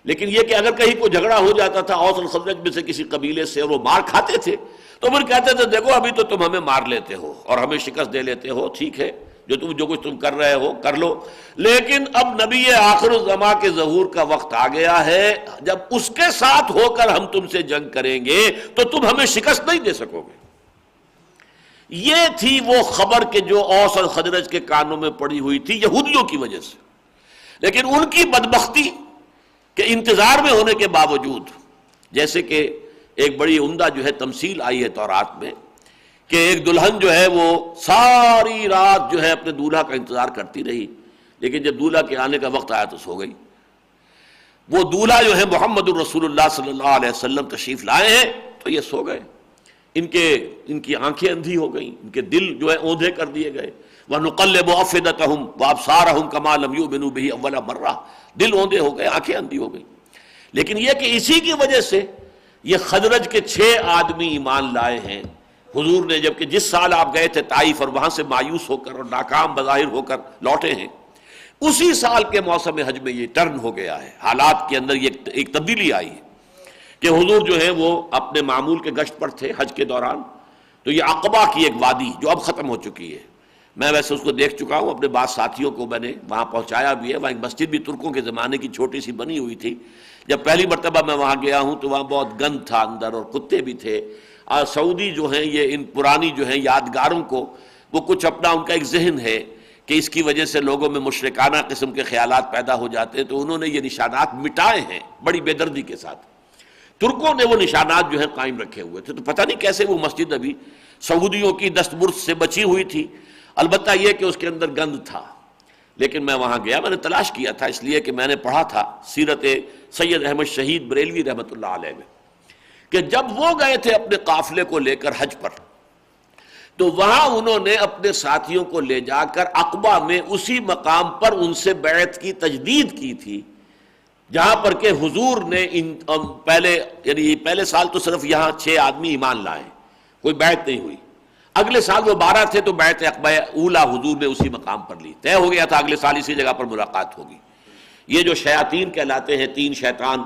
لیکن یہ کہ اگر کہیں کوئی جھگڑا ہو جاتا تھا اوس اور خزرج میں سے کسی قبیلے سے اور وہ مار کھاتے تھے تو پھر کہتے تھے دیکھو ابھی تو تم ہمیں مار لیتے ہو اور ہمیں شکست دے لیتے ہو، ٹھیک ہے جو کچھ تم کر رہے ہو کر لو، لیکن اب نبی آخر الزماں کے ظہور کا وقت آ گیا ہے، جب اس کے ساتھ ہو کر ہم تم سے جنگ کریں گے تو تم ہمیں شکست نہیں دے سکو گے. یہ تھی وہ خبر کہ جو اوس اور خزرج کے کانوں میں پڑی ہوئی تھی یہودیوں کی وجہ سے. لیکن ان کی بدبختی کہ انتظار میں ہونے کے باوجود، جیسے کہ ایک بڑی عمدہ جو ہے تمثیل آئی ہے تورات میں کہ ایک دلہن جو ہے وہ ساری رات جو ہے اپنے دولہا کا انتظار کرتی رہی، لیکن جب دولہا کے آنے کا وقت آیا تو سو گئی. وہ دولہا جو ہے محمد الرسول اللہ صلی اللہ علیہ وسلم تشریف لائے ہیں تو یہ سو گئے، ان کی آنکھیں اندھی ہو گئیں، ان کے دل جو ہے اوندھے کر دیے گئے. وَنُقَلِّبُ أَفْئِدَتَهُمْ وَأَبْصَارَهُمْ كَمَا لَمْ يُؤْمِنُوا بِهِ أَوَّلَ مَرَّةٍ، دل اوندھے ہو گئے، آنکھیں اندھی ہو گئیں. لیکن یہ کہ اسی کی وجہ سے یہ خزرج کے 6 آدمی ایمان لائے ہیں حضور نے، جبکہ جس سال آپ گئے تھے طائف اور وہاں سے مایوس ہو کر اور ناکام بظاہر ہو کر لوٹے ہیں، اسی سال کے موسم حج میں یہ ٹرن ہو گیا ہے، حالات کے اندر یہ ایک تبدیلی آئی ہے کہ حضور جو ہے وہ اپنے معمول کے گشت پر تھے حج کے دوران، تو یہ عقبہ کی ایک وادی جو اب ختم ہو چکی ہے، میں ویسے اس کو دیکھ چکا ہوں، اپنے بعض ساتھیوں کو میں نے وہاں پہنچایا بھی ہے، وہاں ایک مسجد بھی ترکوں کے زمانے کی چھوٹی سی بنی ہوئی تھی، جب پہلی مرتبہ میں وہاں گیا ہوں تو وہاں بہت گند تھا اندر اور کتے بھی تھے، اور سعودی جو ہیں یہ ان پرانی جو ہیں یادگاروں کو وہ کچھ اپنا ان کا ایک ذہن ہے کہ اس کی وجہ سے لوگوں میں مشرکانہ قسم کے خیالات پیدا ہو جاتے ہیں، تو انہوں نے یہ نشانات مٹائے ہیں بڑی بے دردی کے ساتھ، ترکوں نے وہ نشانات جو ہیں قائم رکھے ہوئے تھے، تو پتہ نہیں کیسے وہ مسجد ابھی سعودیوں کی دستبرد سے بچی ہوئی تھی، البتہ یہ کہ اس کے اندر گند تھا، لیکن میں وہاں گیا، میں نے تلاش کیا تھا اس لیے کہ میں نے پڑھا تھا سیرت سید احمد شہید بریلوی رحمۃ اللہ علیہ میں کہ جب وہ گئے تھے اپنے قافلے کو لے کر حج پر، تو وہاں انہوں نے اپنے ساتھیوں کو لے جا کر عقبہ میں اسی مقام پر ان سے بیعت کی تجدید کی تھی جہاں پر کہ حضور نے پہلے سال تو صرف یہاں 6 آدمی ایمان لائے، کوئی بیعت نہیں ہوئی، اگلے سال وہ 12 تھے تو بیعت عقبہ اولا حضور نے اسی مقام پر لی، طے ہو گیا تھا اگلے سال اسی جگہ پر ملاقات ہوگی۔ یہ جو شیاطین کہلاتے ہیں 3 شیطان،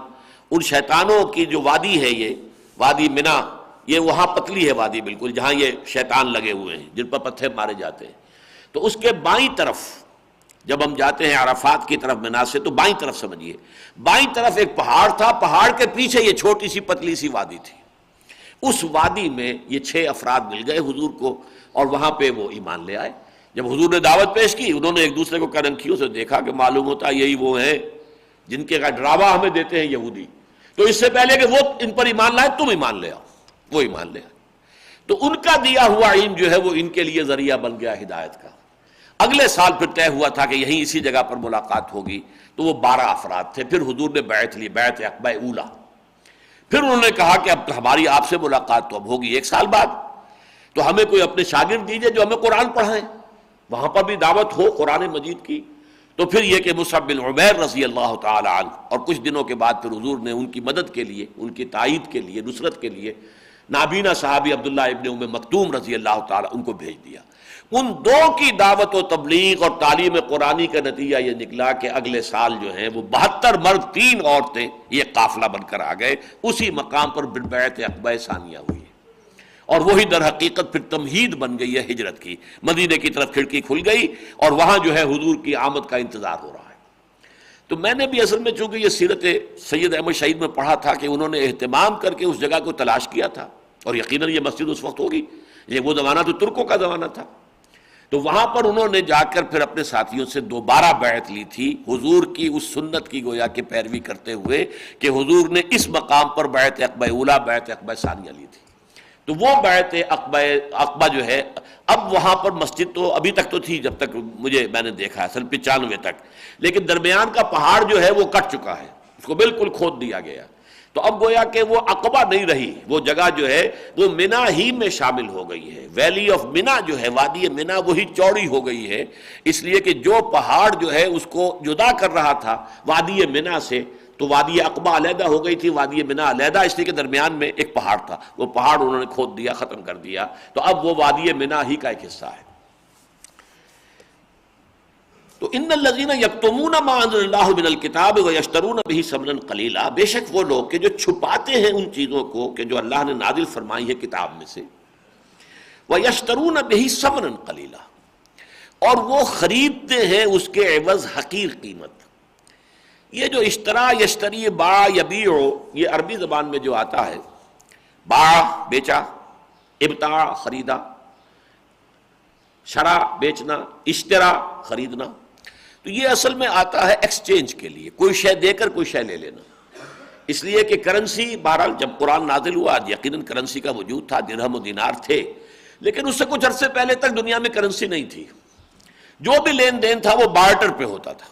ان شیطانوں کی جو وادی ہے یہ وادی منا، یہ وہاں پتلی ہے وادی بالکل جہاں یہ شیطان لگے ہوئے ہیں جن پر پتھر مارے جاتے ہیں، تو اس کے بائیں طرف جب ہم جاتے ہیں عرفات کی طرف منا سے تو بائیں طرف سمجھیے، بائیں طرف ایک پہاڑ تھا، پہاڑ کے پیچھے یہ چھوٹی سی پتلی سی وادی تھی، اس وادی میں یہ 6 افراد مل گئے حضور کو اور وہاں پہ وہ ایمان لے آئے۔ جب حضور نے دعوت پیش کی انہوں نے ایک دوسرے کو کرنکھیوں سے دیکھا کہ معلوم ہوتا یہی وہ ہیں جن کے کا ڈراوا ہمیں دیتے ہیں یہودی، تو اس سے پہلے کہ وہ ان پر ایمان لائے تم ایمان لے آؤ، وہ ایمان لے آئے، تو ان کا دیا ہوا علم جو ہے وہ ان کے لیے ذریعہ بن گیا ہدایت کا۔ اگلے سال پھر طے ہوا تھا کہ یہیں اسی جگہ پر ملاقات ہوگی، تو وہ 12 افراد تھے، پھر حضور نے بیعت لی، بیعت عقبہ اولا، پھر انہوں نے کہا کہ اب ہماری آپ سے ملاقات تو اب ہوگی 1 سال بعد، تو ہمیں کوئی اپنے شاگرد دیجئے جو ہمیں قرآن پڑھائیں، وہاں پر بھی دعوت ہو قرآن مجید کی۔ تو پھر یہ کہ مصعب بن عمیر رضی اللہ تعالی عنہ، اور کچھ دنوں کے بعد پھر حضور نے ان کی مدد کے لیے، ان کی تائید کے لیے، نصرت کے لیے نابینا صحابی عبداللہ ابن ام مکتوم رضی اللہ تعالی ان کو بھیج دیا۔ ان 2 کی دعوت و تبلیغ اور تعلیم قرآنی کا نتیجہ یہ نکلا کہ اگلے سال جو ہیں وہ 72 مرد 3 عورتیں یہ قافلہ بن کر آ گئے، اسی مقام پر بیعت عقبہ ثانیہ ہوئی، اور وہی در حقیقت پھر تمہید بن گئی ہے ہجرت کی، مدینے کی طرف کھڑکی کھل گئی اور وہاں جو ہے حضور کی آمد کا انتظار ہو رہا ہے۔ تو میں نے بھی اصل میں چونکہ یہ سیرت سید احمد شہید میں پڑھا تھا کہ انہوں نے اہتمام کر کے اس جگہ کو تلاش کیا تھا، اور یقیناً یہ مسجد اس وقت ہوگی، یہ وہ زمانہ تو ترکوں کا زمانہ تھا، تو وہاں پر انہوں نے جا کر پھر اپنے ساتھیوں سے دوبارہ بیعت لی تھی حضور کی اس سنت کی گویا کہ پیروی کرتے ہوئے کہ حضور نے اس مقام پر بیعت عقبہ اولا بیعت عقبہ ثانیہ لی تھی۔ تو وہ بیعت عقبہ جو ہے، اب وہاں پر مسجد تو ابھی تک تو تھی جب تک میں نے دیکھا ہے 95 تک، لیکن درمیان کا پہاڑ جو ہے وہ کٹ چکا ہے، اس کو بالکل کھود دیا گیا، تو اب گویا کہ وہ عقبہ نہیں رہی، وہ جگہ جو ہے وہ منا ہی میں شامل ہو گئی ہے، ویلی آف منا جو ہے وادی منا وہی چوڑی ہو گئی ہے، اس لیے کہ جو پہاڑ جو ہے اس کو جدا کر رہا تھا وادی منا سے، تو وادی عقبہ علیحدہ ہو گئی تھی، وادی منا علیحدہ، اس لیے کہ درمیان میں ایک پہاڑ تھا، وہ پہاڑ انہوں نے کھود دیا، ختم کر دیا، تو اب وہ وادی منا ہی کا ایک حصہ ہے۔ تو ان الذین یکتمون ما انزل اللہ من الکتاب ویشترون بہ ثمنا قلیلا، بے شک وہ لوگ کہ جو چھپاتے ہیں ان چیزوں کو کہ جو اللہ نے نازل فرمائی ہے کتاب میں سے، ویشترون بہ ثمنا قلیلا، اور وہ خریدتے ہیں اس کے عوض حقیر قیمت۔ یہ جو اشترا یشتری باع یبیع، یہ عربی زبان میں جو آتا ہے، باع بیچا، ابتاع خریدا، شرا بیچنا، اشترا خریدنا، تو یہ اصل میں آتا ہے ایکسچینج کے لیے، کوئی شے دے کر کوئی شے لے لینا، اس لیے کہ کرنسی بہرحال جب قرآن نازل ہوا یقیناً کرنسی کا وجود تھا، درہم و دینار تھے، لیکن اس سے کچھ عرصے پہلے تک دنیا میں کرنسی نہیں تھی، جو بھی لین دین تھا وہ بارٹر پہ ہوتا تھا۔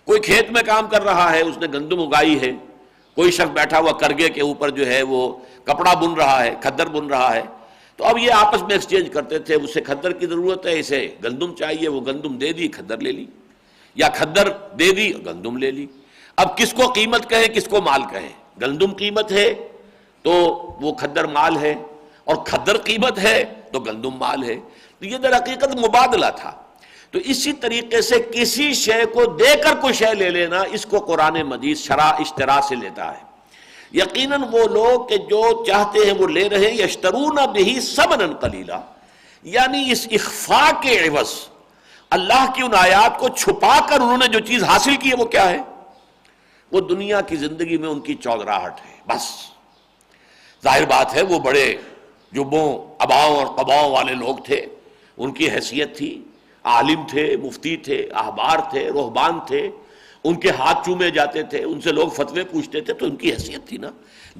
کوئی کھیت میں کام کر رہا ہے، اس نے گندم اگائی ہے، کوئی شخص بیٹھا ہوا کرگے کے اوپر جو ہے وہ کپڑا بن رہا ہے، کھدر بن رہا ہے، تو اب یہ آپس میں ایکسچینج کرتے تھے، اسے کھدر کی ضرورت ہے، اسے گندم چاہیے، وہ گندم دے دی، کھدر لے لی، یا کھدر دے دی، گندم لے لی۔ اب کس کو قیمت کہیں کس کو مال کہیں؟ گندم قیمت ہے، تو وہ کھدر مال ہے، اور کھدر قیمت ہے تو گندم مال ہے. تو یہ در حقیقت مبادلہ تھا. تو اسی طریقے سے کسی شے کو دے کر کوئی شے لے لینا، اس کو قرآن مجید شرع اشترا سے لیتا ہے. یقیناً وہ لوگ کہ جو چاہتے ہیں وہ لے رہے ہیں، یشترون بہ ثمنا قلیلا، یعنی اس اخفاء کے عوض اللہ کی ان آیات کو چھپا کر انہوں نے جو چیز حاصل کی ہے وہ کیا ہے؟ وہ دنیا کی زندگی میں ان کی چودراہٹ ہے. بس ظاہر بات ہے وہ بڑے جبوں اباؤں اور قباؤں والے لوگ تھے، ان کی حیثیت تھی، عالم تھے، مفتی تھے، احبار تھے، رہبان تھے، ان کے ہاتھ چومے جاتے تھے، ان سے لوگ فتوے پوچھتے تھے، تو ان کی حیثیت تھی نا،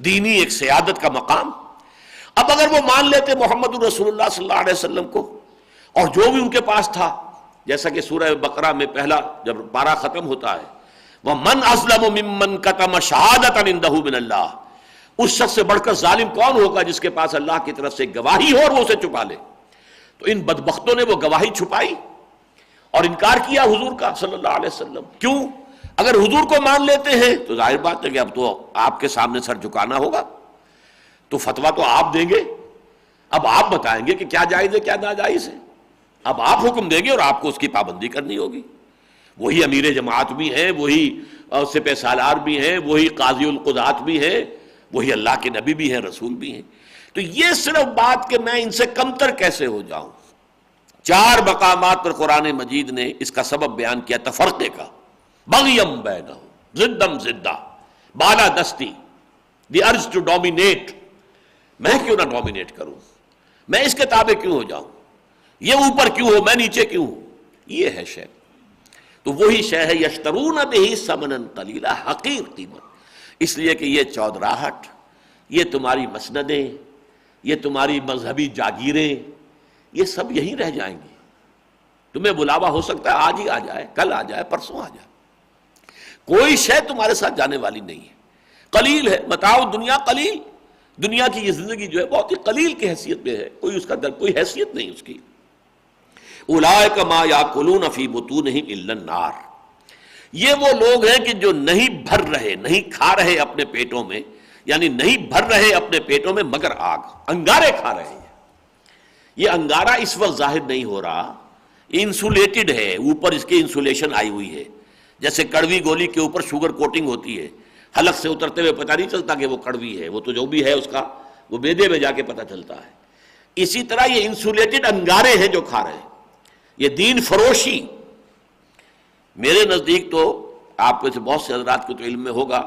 دینی ایک سیادت کا مقام. اب اگر وہ مان لیتے محمد رسول اللہ صلی اللہ علیہ وسلم کو اور جو بھی ان کے پاس تھا، جیسا کہ سورہ بقرہ میں پہلا جب پارہ ختم ہوتا ہے وَمَنْ أَظْلَمُ مِمَّنْ كَتَمَ شَهَادَةً عِندَهُ مِنَ اللَّهِ، اس شخص سے بڑھ کر ظالم کون ہوگا جس کے پاس اللہ کی طرف سے گواہی ہو اور وہ اسے چھپا لے. تو ان بدبختوں نے وہ گواہی چھپائی اور انکار کیا حضور کا صلی اللہ علیہ وسلم. کیوں؟ اگر حضور کو مان لیتے ہیں تو ظاہر بات ہے کہ اب تو آپ کے سامنے سر جھکانا ہوگا، تو فتویٰ تو آپ دیں گے، اب آپ بتائیں گے کہ کیا جائز ہے کیا ناجائز ہے، اب آپ حکم دیں گے اور آپ کو اس کی پابندی کرنی ہوگی. وہی امیر جماعت بھی ہیں، وہی سپہ سالار بھی ہیں، وہی قاضی القضات بھی ہیں، وہی اللہ کے نبی بھی ہیں، رسول بھی ہیں. تو یہ صرف بات کہ میں ان سے کمتر کیسے ہو جاؤں، 4 مقامات پر قرآن مجید نے اس کا سبب بیان کیا تفرقے کا. بغیم بینہم، ضدم ضدہ، بالا دستی، دی ارج ٹو ڈومینیٹ. میں کیوں نہ ڈومینیٹ کروں، میں اس کے تابع کیوں ہو جاؤں، یہ اوپر کیوں ہو میں نیچے کیوں ہوں. یہ ہے شے. تو وہی شے ہے یشترون بہ ثمنا قلیلا، حقیر قیمت. اس لیے کہ یہ چودراہٹ، یہ تمہاری مسندیں، یہ تمہاری مذہبی جاگیریں، یہ سب یہیں رہ جائیں گی. تمہیں بلاوا ہو سکتا ہے آج ہی آ جائے، کل آ جائے، پرسوں آ جائے، کوئی شے تمہارے ساتھ جانے والی نہیں ہے. قلیل ہے متاع دنیا، قلیل. دنیا کی یہ زندگی جو ہے بہت ہی قلیل کی حیثیت میں ہے، کوئی اس کا کوئی حیثیت نہیں اس کی. اولئک ما یاکلون فی بطونہم الا النار، یہ وہ لوگ ہیں کہ جو نہیں بھر رہے، نہیں کھا رہے اپنے پیٹوں میں، یعنی نہیں بھر رہے اپنے پیٹوں میں مگر آگ، انگارے کھا رہے ہیں. یہ انگارہ اس وقت ظاہر نہیں ہو رہا، انسولیٹڈ ہے، اوپر اس کی انسولیشن آئی ہوئی ہے، جیسے کڑوی گولی کے اوپر شوگر کوٹنگ ہوتی ہے، حلق سے اترتے ہوئے پتہ نہیں چلتا کہ وہ کڑوی ہے، وہ تو جو بھی ہے اس کا وہ بیدے میں جا کے پتہ چلتا ہے. اسی طرح یہ انسولیٹڈ انگارے ہیں جو کھا رہے ہیں. یہ دین فروشی، میرے نزدیک تو آپ میں سے بہت سے حضرات کو تو علم میں ہوگا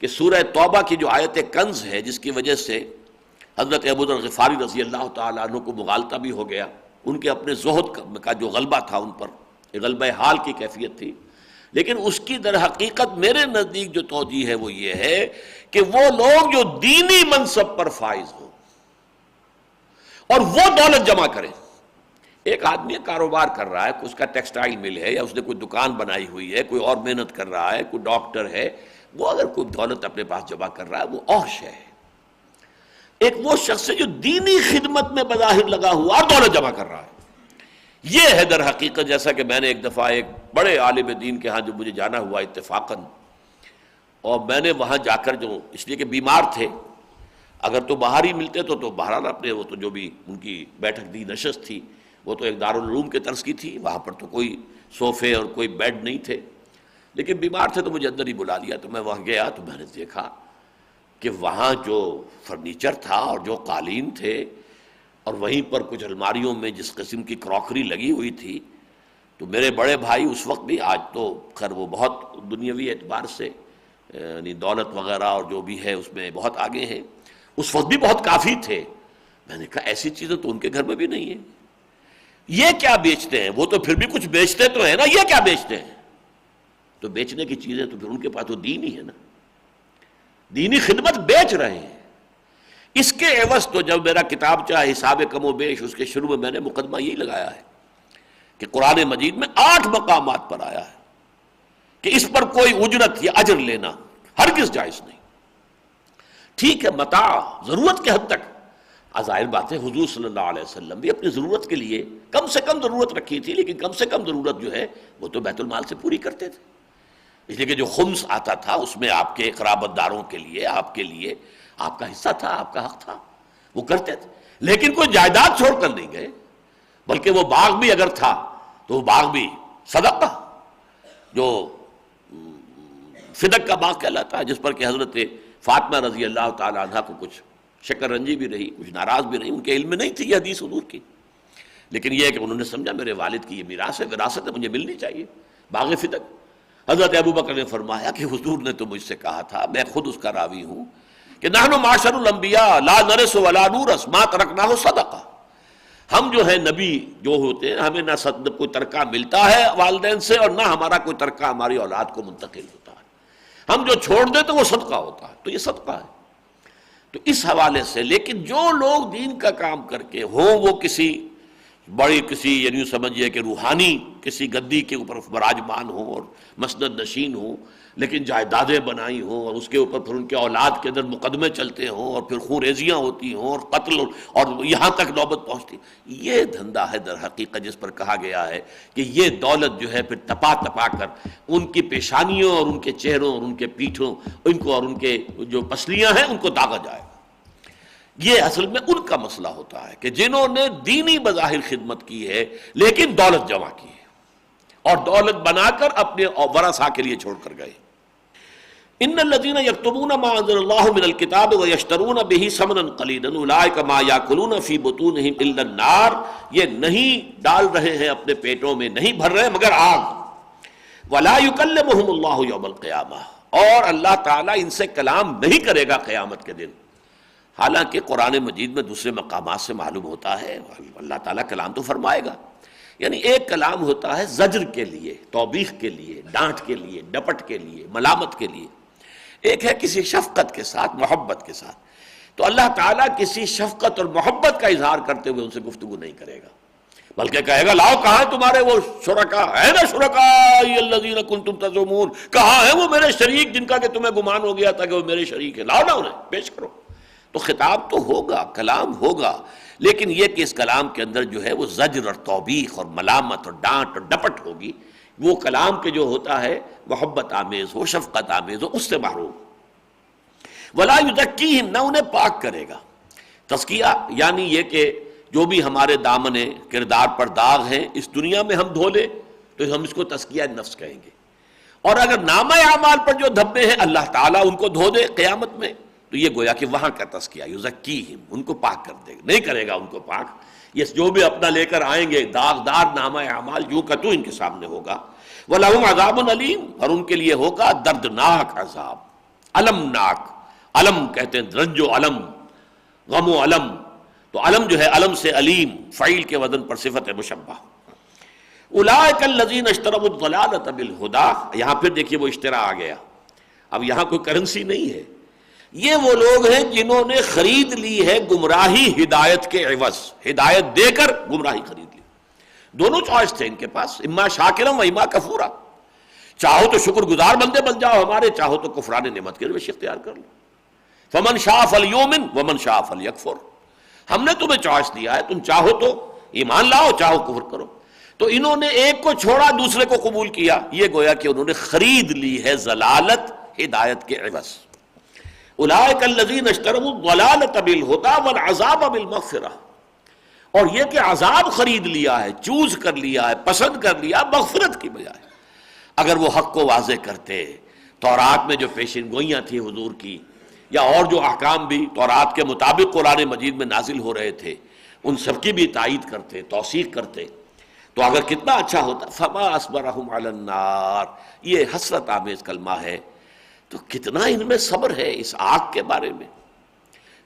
کہ سورہ توبہ کی جو آیت کنز ہے، جس کی وجہ سے حضرت ابو ذر غفاری رضی اللہ تعالیٰ عنہ کو مغالطہ بھی ہو گیا، ان کے اپنے زہد کا جو غلبہ تھا ان پر، ایک غلبہ حال کی کیفیت تھی. لیکن اس کی در حقیقت میرے نزدیک جو توجیہ ہے وہ یہ ہے کہ وہ لوگ جو دینی منصب پر فائز ہوں اور وہ دولت جمع کریں. ایک آدمی کاروبار کر رہا ہے، اس کا ٹیکسٹائل مل ہے یا اس نے کوئی دکان بنائی ہوئی ہے، کوئی اور محنت کر رہا ہے، کوئی ڈاکٹر ہے، وہ اگر کوئی دولت اپنے پاس جمع کر رہا ہے وہ اور شے ہے. ایک وہ شخص ہے جو دینی خدمت میں بظاہر لگا ہوا اور دولت جمع کر رہا ہے. یہ ہے در حقیقت، جیسا کہ میں نے ایک دفعہ ایک بڑے عالم دین کے ہاں جو مجھے جانا ہوا اتفاقاً، اور میں نے وہاں جا کر جو اس لیے کہ بیمار تھے، اگر تو باہر ہی ملتے تو بہرحال اپنے وہ تو جو بھی ان کی بیٹھک دی نشست تھی وہ تو ایک دارالعلوم کے طرز کی تھی، وہاں پر تو کوئی صوفے اور کوئی بیڈ نہیں تھے، لیکن بیمار تھے تو مجھے اندر ہی بلا لیا. تو میں وہاں گیا تو میں نے دیکھا کہ وہاں جو فرنیچر تھا اور جو قالین تھے اور وہیں پر کچھ الماریوں میں جس قسم کی کراکری لگی ہوئی تھی، تو میرے بڑے بھائی اس وقت بھی، آج تو خیر وہ بہت دنیاوی اعتبار سے یعنی دولت وغیرہ اور جو بھی ہے اس میں بہت آگے ہیں، اس وقت بھی بہت کافی تھے. میں نے کہا ایسی چیزیں تو ان کے گھر میں بھی نہیں ہیں، یہ کیا بیچتے ہیں؟ وہ تو پھر بھی کچھ بیچتے تو ہیں نا، یہ کیا بیچتے ہیں؟ تو بیچنے کی چیزیں تو پھر ان کے پاس تو دین ہی ہے نا، دینی خدمت بیچ رہے ہیں. اس کے عوض تو جب میرا کتاب چاہے حساب کم و بیش، اس کے شروع میں میں نے مقدمہ یہی لگایا ہے کہ قرآن مجید میں 8 مقامات پر آیا ہے کہ اس پر کوئی اجرت یا اجر لینا ہرگز جائز نہیں. ٹھیک ہے متاع ضرورت کے حد تک، ظاہر بات ہے حضور صلی اللہ علیہ وسلم بھی اپنی ضرورت کے لیے کم سے کم ضرورت رکھی تھی، لیکن کم سے کم ضرورت جو ہے وہ تو بیت المال سے پوری کرتے تھے. اس لیے کہ جو خمس آتا تھا اس میں آپ کے قرابت داروں کے لیے آپ کا حصہ تھا، آپ کا حق تھا، وہ کرتے تھے. لیکن کوئی جائیداد چھوڑ کر نہیں گئے، بلکہ وہ باغ بھی اگر تھا تو وہ باغ بھی صدقہ، جو فدق کا باغ کہلاتا ہے، جس پر کہ حضرت فاطمہ رضی اللہ تعالی عنہ کو کچھ شکر رنجی بھی رہی، کچھ ناراض بھی رہی، ان کے علم میں نہیں تھی یہ حدیث حضور کی، لیکن یہ ہے کہ انہوں نے سمجھا میرے والد کی یہ میراث ہے، وراثت ہے، مجھے ملنی چاہیے، باغ فدق. حضرت ابو بکر نے فرمایا کہ حضور نے تو مجھ سے کہا تھا، میں خود اس کا راوی ہوں، کہ نحن معاشر الانبیاء لا نرث ولا نورث ما ترکناہ صدقہ. ہم جو ہے نبی جو ہوتے ہیں ہمیں نہ کوئی ترکہ ملتا ہے والدین سے، اور نہ ہمارا کوئی ترکہ ہماری اولاد کو منتقل ہوتا ہے، ہم جو چھوڑ دیتے وہ صدقہ ہوتا ہے، تو یہ صدقہ ہے. تو اس حوالے سے لیکن جو لوگ دین کا کام کر کے ہوں، وہ کسی یعنی سمجھیے کہ روحانی کسی گدی کے اوپر براجمان ہوں اور مسند نشین ہوں، لیکن جائیدادیں بنائی ہوں، اور اس کے اوپر پھر ان کے اولاد کے اندر مقدمے چلتے ہوں، اور پھر خون ریزیاں ہوتی ہوں، اور قتل، اور یہاں تک نوبت پہنچتی. یہ دھندا ہے در حقیقت جس پر کہا گیا ہے کہ یہ دولت جو ہے پھر تپا کر ان کی پیشانیوں اور ان کے چہروں اور ان کے پیٹھوں ان کو اور ان کے جو پسلیاں ہیں ان کو داغا جائے گا. یہ اصل میں ان کا مسئلہ ہوتا ہے کہ جنہوں نے دینی بظاہر خدمت کی ہے لیکن دولت جمع کی ہے، اور دولت بنا کر اپنے ورثاء کے لیے چھوڑ کر گئے. ان الذين يكتمون ما انزل الله من الكتاب ويشترون به ثمنا قليلا اولئك ما ياكلون في بطونهم الا النار. یہ نہیں ڈال رہے ہیں اپنے پیٹوں میں، نہیں بھر رہے مگر آگ. ولا يكلمهم الله يوم القيامه، اور اللہ تعالیٰ ان سے کلام نہیں کرے گا قیامت کے دن. حالانکہ قرآن مجید میں دوسرے مقامات سے معلوم ہوتا ہے اللہ تعالیٰ کلام تو فرمائے گا، یعنی ایک کلام ہوتا ہے زجر کے لیے، توبیخ کے لیے، ڈانٹ کے لیے، ڈپٹ کے لیے، ملامت کے لیے، ایک ہے کسی شفقت کے ساتھ، محبت کے ساتھ. تو اللہ تعالیٰ کسی شفقت اور محبت کا اظہار کرتے ہوئے ان سے گفتگو نہیں کرے گا، بلکہ کہے گا لاؤ کہاں ہیں تمہارے وہ شرکا، ہے نا شرکائی الذین کنتم تزعمون، کہاں ہیں وہ میرے شریک جن کا کہ تمہیں گمان ہو گیا تھا کہ وہ میرے شریک ہیں، لاؤ نا انہیں پیش کرو. تو خطاب تو ہوگا، کلام ہوگا، لیکن یہ کہ اس کلام کے اندر جو ہے وہ زجر اور توبیخ اور ملامت اور ڈانٹ اور ڈپٹ ہوگی. وہ کلام کے جو ہوتا ہے محبت آمیز ہو، شفقت آمیز ہو، اس سے محروم. ولا یزکیہم، نہ انہیں پاک کرے گا. تزکیہ یعنی یہ کہ جو بھی ہمارے دامن کردار پر داغ ہیں اس دنیا میں ہم دھو لیں تو ہم اس کو تزکیہ نفس کہیں گے، اور اگر نامہ اعمال پر جو دھبے ہیں اللہ تعالیٰ ان کو دھو دے قیامت میں، تو یہ گویا کہ وہاں کا تزکیہ، یزکیہم، ان کو پاک کر دے گا، نہیں کرے گا ان کو پاک. یہ جو بھی اپنا لے کر آئیں گے داغدار نامہ اعمال یوں کا تو ان کے سامنے ہوگا. وَلَهُمْ عَذَابٌ عَلِيمٌ، اور ان کے لیے ہوگا دردناک عذاب، المناک. علم کہتے ہیں رنج و علم، غم و علم. تو علم جو ہے علم سے علیم، فعیل کے وزن پر صفت مشبہ. اولئک الذین اشتروا الضلالۃ بالہدی، یہاں پھر دیکھیے وہ اشترا آ گیا. اب یہاں کوئی کرنسی نہیں ہے، یہ وہ لوگ ہیں جنہوں نے خرید لی ہے گمراہی ہدایت کے عوض، ہدایت دے کر گمراہی خرید لی. دونوں چوائس تھے ان کے پاس، اما شاکرا و اما کفورا. چاہو تو شکر گزار بندے بن جاؤ ہمارے، چاہو تو کفران نعمت کے روش اختیار کر لو. فمن شاء فلیؤمن ومن شاء فلیکفر. ہم نے تمہیں چوائس دیا ہے، تم چاہو تو ایمان لاؤ، چاہو کفر کرو. تو انہوں نے ایک کو چھوڑا دوسرے کو قبول کیا، یہ گویا کہ انہوں نے خرید لی ہے ضلالت ہدایت کے عوض. اولئک الذین اشتروا الضلالۃ بالہدی والعذاب بالمغفرہ. اور یہ کہ عذاب خرید لیا ہے، چوز کر لیا ہے، پسند کر لیا مغفرت کی بجائے. اگر وہ حق کو واضح کرتے، تورات میں جو پیشین گوئیاں تھیں حضور کی، یا اور جو احکام بھی تورات کے مطابق قرآن مجید میں نازل ہو رہے تھے، ان سب کی بھی تائید کرتے، توثیق کرتے، تو اگر کتنا اچھا ہوتا. فما اصبرہم علی النار، یہ حسرت آمیز کلمہ ہے. تو کتنا ان میں صبر ہے اس آگ کے بارے میں،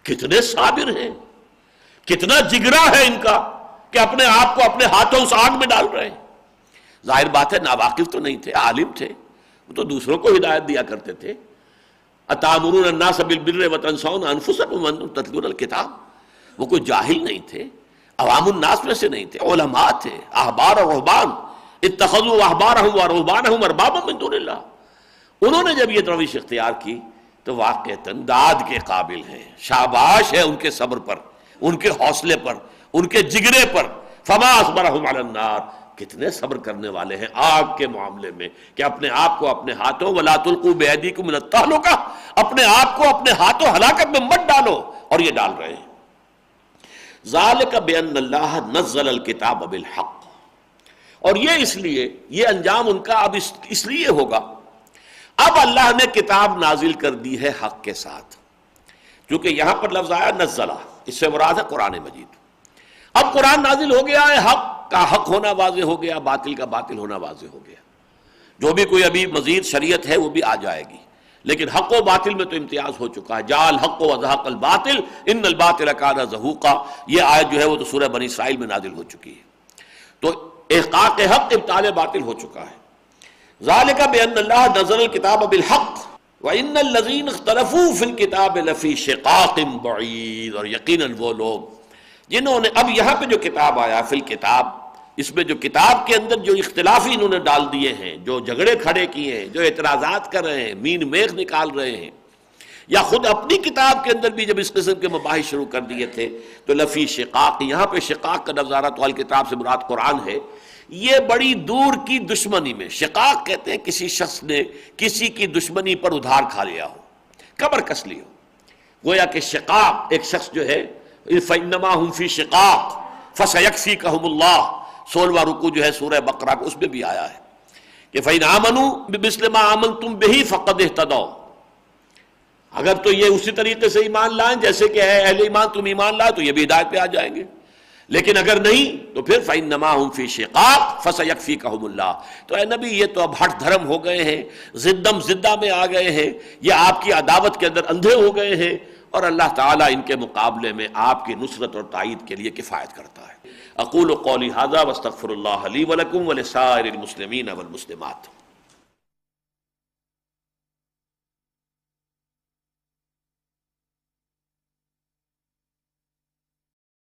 کتنے صابر ہیں، کتنا جگرا ہے ان کا کہ اپنے آپ کو اپنے ہاتھوں اس آگ میں ڈال رہے ہیں. ظاہر بات ہے ناواقف تو نہیں تھے، عالم تھے، وہ تو دوسروں کو ہدایت دیا کرتے تھے. اتامرون الناس بالبر وتنسون انفسکم وانتم تتلون الکتاب. وہ کوئی جاہل نہیں تھے، عوام الناس میں سے نہیں تھے، علماء تھے، احبار اور رہبان. اتخذوا احبارهم ورهبانهم اربابا من دون اللہ. انہوں نے جب یہ روش اختیار کی تو واقعتاً داد کے قابل ہیں. شاباش ہے ان کے صبر پر، ان کے حوصلے پر، ان کے جگرے پر. فما اصبرهم علی النار، کتنے صبر کرنے والے ہیں آگ کے معاملے میں کہ اپنے آپ کو اپنے ہاتھوں وَلَا تُلْقُوا بِأَيْدِيكُمْ إِلَى التَّهْلُكَةِ اپنے آپ کو اپنے ہاتھوں ہلاکت میں مت ڈالو، اور یہ ڈال رہے ہیں۔ ذَلِكَ بِأَنَّ اللَّهَ نَزَّلَ الْكِتَابَ بِالْحَقِّ، اور یہ اس لیے، یہ انجام ان کا اب اس لیے ہوگا، اب اللہ نے کتاب نازل کر دی ہے حق کے ساتھ، کیونکہ یہاں پر لفظ آیا نزلہ، اس سے مراد ہے قرآن مجید۔ اب قرآن نازل ہو گیا ہے، حق کا حق ہونا واضح ہو گیا، باطل کا باطل ہونا واضح ہو گیا۔ جو بھی کوئی ابھی مزید شریعت ہے وہ بھی آ جائے گی، لیکن حق و باطل میں تو امتیاز ہو چکا ہے۔ جاء الحق وزهق الباطل ان الباطل کان زہوقا، یہ آیت جو ہے وہ تو سورہ بنی اسرائیل میں نازل ہو چکی ہے، تو احقاق حق ابطال باطل ہو چکا ہے۔ ذالک بان اللہ نزل الکتاب بالحق وان الذین اختلفوا فی الکتاب لفی شقاق بعید، اور یقیناً وہ لوگ جنہوں نے، اب یہاں پہ جو کتاب آیا فی الکتاب، اس میں جو کتاب کے اندر جو اختلافی انہوں نے ڈال دیے ہیں، جو جھگڑے کھڑے کیے ہیں، جو اعتراضات کر رہے ہیں، مین میخ نکال رہے ہیں، یا خود اپنی کتاب کے اندر بھی جب اس قسم کے مباحث شروع کر دیے تھے، تو لفی شقاق، یہاں پہ شقاق کا نظارہ تو الکتاب سے مراد قرآن ہے، یہ بڑی دور کی دشمنی میں، شقاق کہتے ہیں کسی شخص نے کسی کی دشمنی پر ادھار کھا لیا ہو، کمر کس لی ہو، گویا کہ شقاق ایک شخص جو ہے فَإِنَّمَا هُمْ فِي شِقَاقٍ فَسَيَكْفِيكَهُمُ اللَّهُ، 16واں رکوع جو ہے سورہ بقرہ کو، اس میں بھی آیا ہے کہ فَإِنْ آمَنُوا بِمِثْلِ مَا آمَنْتُمْ بِهِ فَقَدِ اهْتَدَوْا، اگر تو یہ اسی طریقے سے ایمان لائیں جیسے کہ ہے اہل ایمان تم ایمان لائے تو یہ بھی ہدایت پہ آ جائیں گے، لیکن اگر نہیں تو پھر فَإِنَّمَا هُمْ فِي شِقَاقٍ فَسَيَكْفِيكَهُمُ اللَّهُ۔ تو اے نبی یہ تو اب ہٹ دھرم ہو گئے ہیں، زدم زدہ میں آ گئے ہیں، یہ آپ کی عداوت کے اندر اندھے ہو گئے ہیں، اور اللہ تعالیٰ ان کے مقابلے میں آپ کی نصرت اور تائید کے لیے کفایت کرتا ہے۔ اقول قولی ھذا واستغفر اللہ لی ولکم ولسائر المسلمین والمسلمات۔